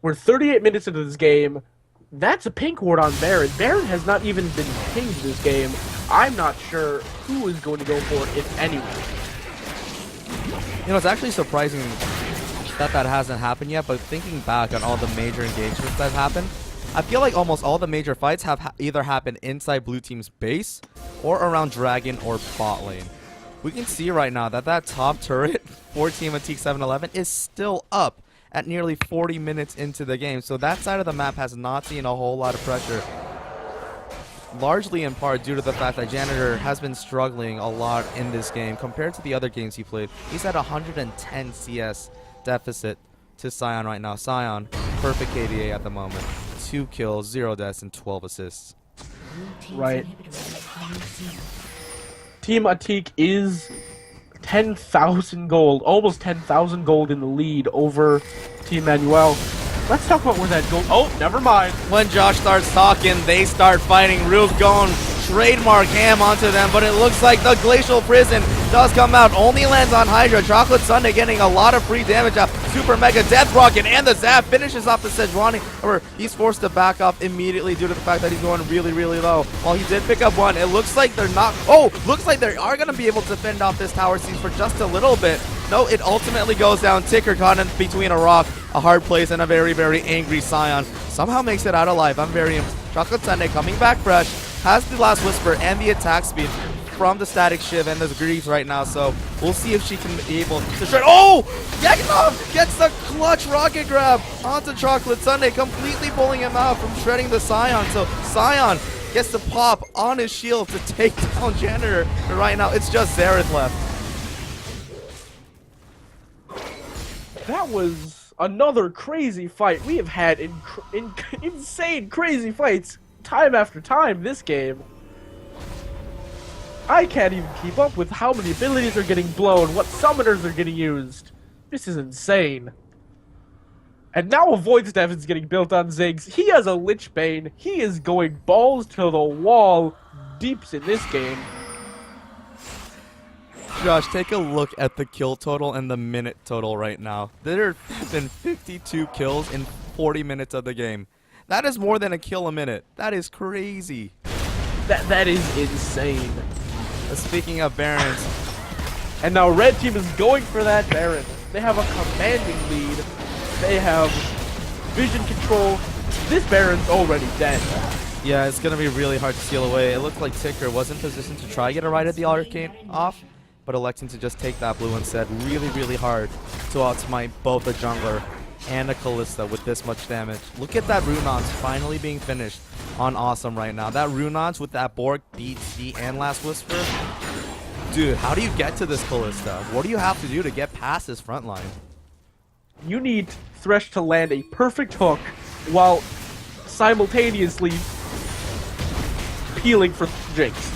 D: We're 38 minutes into this game. That's a pink ward on Baron. Baron has not even been pinged this game. I'm not sure who is going to go for it, if anyone.
C: You know, it's actually surprising that hasn't happened yet, but thinking back on all the major engagements that happened, I feel like almost all the major fights have either happened inside blue team's base or around Dragon or bot lane. We can see right now that top turret for Team Atik 711 is still up at nearly 40 minutes into the game, so that side of the map has not seen a whole lot of pressure, largely in part due to the fact that Janitor has been struggling a lot in this game compared to the other games he played. He's at 110 CS deficit to Scion right now. Scion, perfect KDA at the moment. 2 kills, 0 deaths, and 12 assists.
D: Right. Team Atik is 10,000 gold, almost 10,000 gold in the lead over Team Manuel. Let's talk about where that gold... Oh, never mind.
C: When Josh starts talking, they start fighting. Rook going trademark ham onto them, but it looks like the Glacial Prison does come out. Only lands on Hydra. Chocolate Sundae getting a lot of free damage out. Super Mega Death Rocket and the Zap finishes off the Sejuani. However, he's forced to back off immediately due to the fact that he's going really low. While he did pick up one, it looks like they're not... Oh, looks like they are going to be able to fend off this tower siege for just a little bit. No, it ultimately goes down. Ticker caught in between a rock, a hard place, and a very angry Scion. Somehow makes it out alive. I'm very impressed. Chocolate Sundae coming back fresh, has the last whisper and the attack speed from the Static Shiv and the Greaves right now, so we'll see if she can be able to shred. Oh! Yakinov gets the clutch rocket grab onto Chocolate Sundae, completely pulling him out from shredding the Scion. So Scion gets the pop on his shield to take down Janitor. But right now, it's just Zareth left.
D: That was another crazy fight. We have had insane crazy fights time after time this game. I can't even keep up with how many abilities are getting blown, what summoners are getting used. This is insane. And now a Void Staff is getting built on Ziggs. He has a Lich Bane. He is going balls to the wall deeps in this game.
C: Josh, take a look at the kill total and the minute total right now. There have been 52 kills in 40 minutes of the game. That is more than a kill a minute. That is crazy.
D: That is insane.
C: Speaking of Barons,
D: and now Red Team is going for that Baron. They have a commanding lead. They have vision control. This Baron's already dead.
C: yeah, it's going to be really hard to steal away. It looked like Ticker was in position to try to get a right at the Arcane off, but electing to just take that blue instead. Really, really hard to outsmite both a jungler and a Kalista with this much damage. Look at that Runons finally being finished on Awesome right now. That Runons with that Borg, BT, and Last Whisper. Dude, how do you get to this Kalista? What do you have to do to get past this front line?
D: You need Thresh to land a perfect hook while simultaneously peeling for Jinx.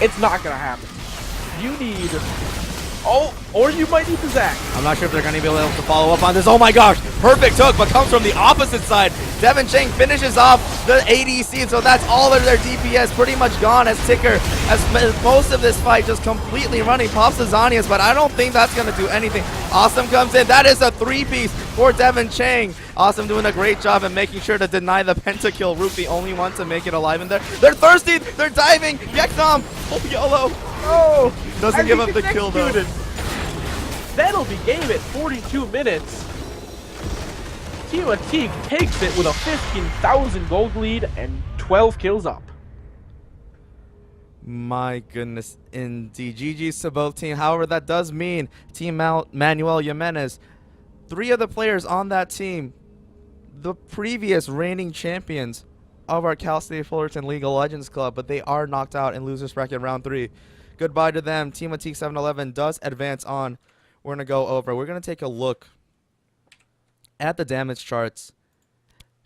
D: It's not gonna happen. You need... Oh, or you might need the Zac.
C: I'm not sure if they're going to be able to follow up on this. Oh my gosh, perfect hook, but comes from the opposite side. Devin Chang finishes off the ADC, so that's all of their DPS pretty much gone as Ticker has most of this fight just completely running. Pops the Zanias, but I don't think that's going to do anything. Awesome comes in. That is a 3-piece for Devin Chang. Awesome doing a great job and making sure to deny the pentakill. Root the only one to make it alive in there. They're thirsty. They're diving. Yeknom. Oh, YOLO.
D: Oh!
C: Doesn't give up the kill though.
D: That'll be game at 42 minutes. Team Atik takes it with a 15,000 gold lead and 12 kills up.
C: My goodness, indeed. GG's to both team. However, that does mean Team Manuel Jimenez, 3 of the players on that team, the previous reigning champions of our Cal State Fullerton League of Legends Club, but they are knocked out in losers bracket round 3. Goodbye to them. Team Atik 711 does advance on. We're going to go over. We're going to take a look at the damage charts.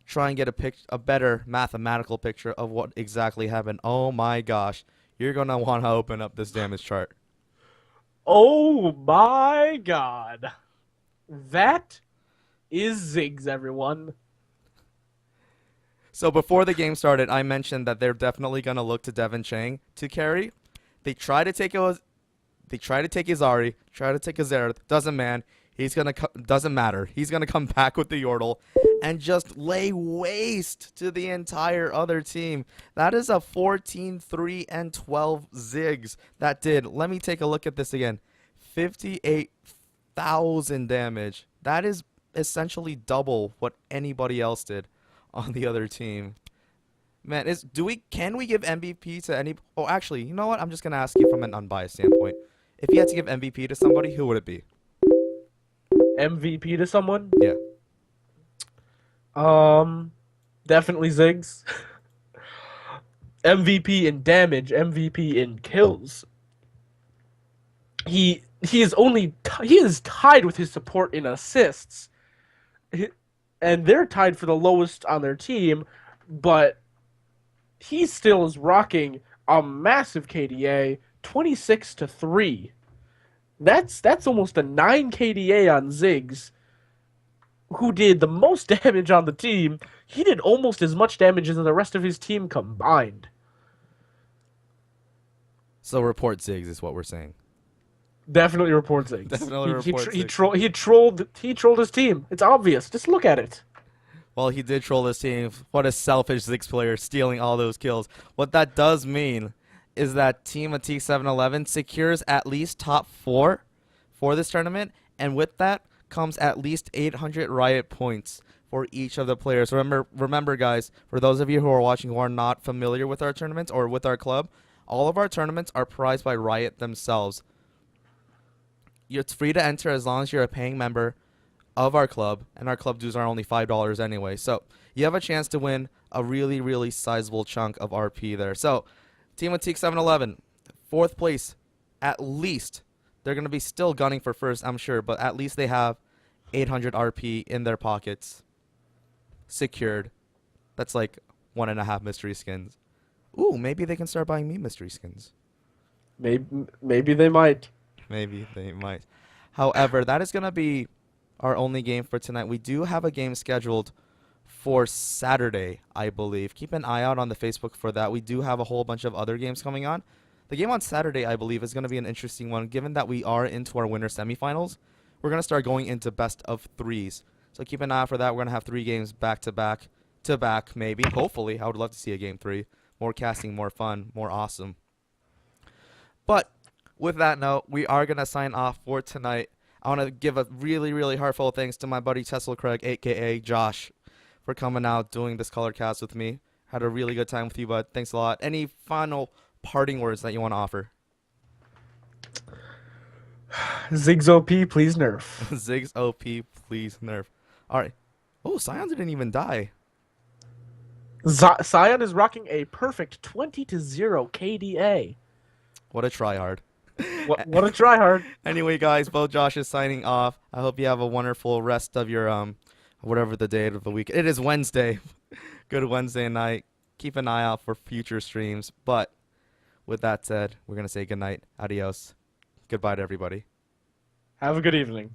C: Try and get a better mathematical picture of what exactly happened. Oh my gosh. You're going to want to open up this damage chart.
D: Oh my god. That is Ziggs, everyone.
C: So before the game started, I mentioned that they're definitely going to look to Devin Chang to carry. They try to take Izari, try to take a Zareth. Doesn't matter. He's gonna come back with the Yordle and just lay waste to the entire other team. That is a 14, 3, and 12 Ziggs that did. Let me take a look at this again. 58,000 damage. That is essentially double what anybody else did on the other team. Man, can we give MVP to any? Oh, actually, you know what? I'm just gonna ask you from an unbiased standpoint. If you had to give MVP to somebody, who would it be?
D: MVP to someone?
C: Yeah.
D: Definitely Ziggs. MVP in damage, MVP in kills. He is tied with his support in assists, and they're tied for the lowest on their team, but he still is rocking a massive KDA, 26-3. That's almost a 9 KDA on Ziggs, who did the most damage on the team. He did almost as much damage as the rest of his team combined.
C: So report Ziggs is what we're saying.
D: Definitely report Ziggs.
C: Definitely report
D: Ziggs. He trolled his team. It's obvious. Just look at it.
C: Well, he did troll his team. What a selfish Ziggs player, stealing all those kills. What that does mean is that Team Atik 711 secures at least top 4 for this tournament, and with that comes at least 800 Riot points for each of the players. Remember, guys, for those of you who are watching who are not familiar with our tournaments or with our club, All of our tournaments are prized by Riot themselves. It's free to enter as long as you're a paying member of our club, and our club dues are only $5 anyway. So you have a chance to win a really, really sizable chunk of RP there. So Team Atik 711, fourth place, at least. They're going to be still gunning for first, I'm sure, but at least they have 800 RP in their pockets, secured. That's like 1.5 mystery skins. Ooh, maybe they can start buying me mystery skins.
D: Maybe they might.
C: Maybe they might. However, that is going to be our only game for tonight. We do have a game scheduled for Saturday, I believe. Keep an eye out on the Facebook for that. We do have a whole bunch of other games coming on. The game on Saturday, I believe, is going to be an interesting one, given that we are into our winter semifinals. We're going to start going into best of threes. So keep an eye out for that. We're going to have 3 games back to back, maybe. Hopefully. I would love to see a game 3. More casting, more fun, more awesome. But with that note, we are going to sign off for tonight. I want to give a really, really heartfelt thanks to my buddy Tesla Craig, a.k.a. Josh, for coming out, doing this color cast with me. Had a really good time with you, bud. Thanks a lot. Any final parting words that you want to offer?
D: Ziggs OP, please nerf.
C: Ziggs OP, please nerf. All right. Oh, Scion didn't even die.
D: Scion is rocking a perfect 20-0 KDA.
C: What a tryhard.
D: What a tryhard.
C: Anyway, guys, Bo Josh is signing off. I hope you have a wonderful rest of your whatever the day of the week. It is Wednesday. Good Wednesday night. Keep an eye out for future streams. But with that said, we're gonna say goodnight. Adios. Goodbye to everybody.
D: Have a good evening.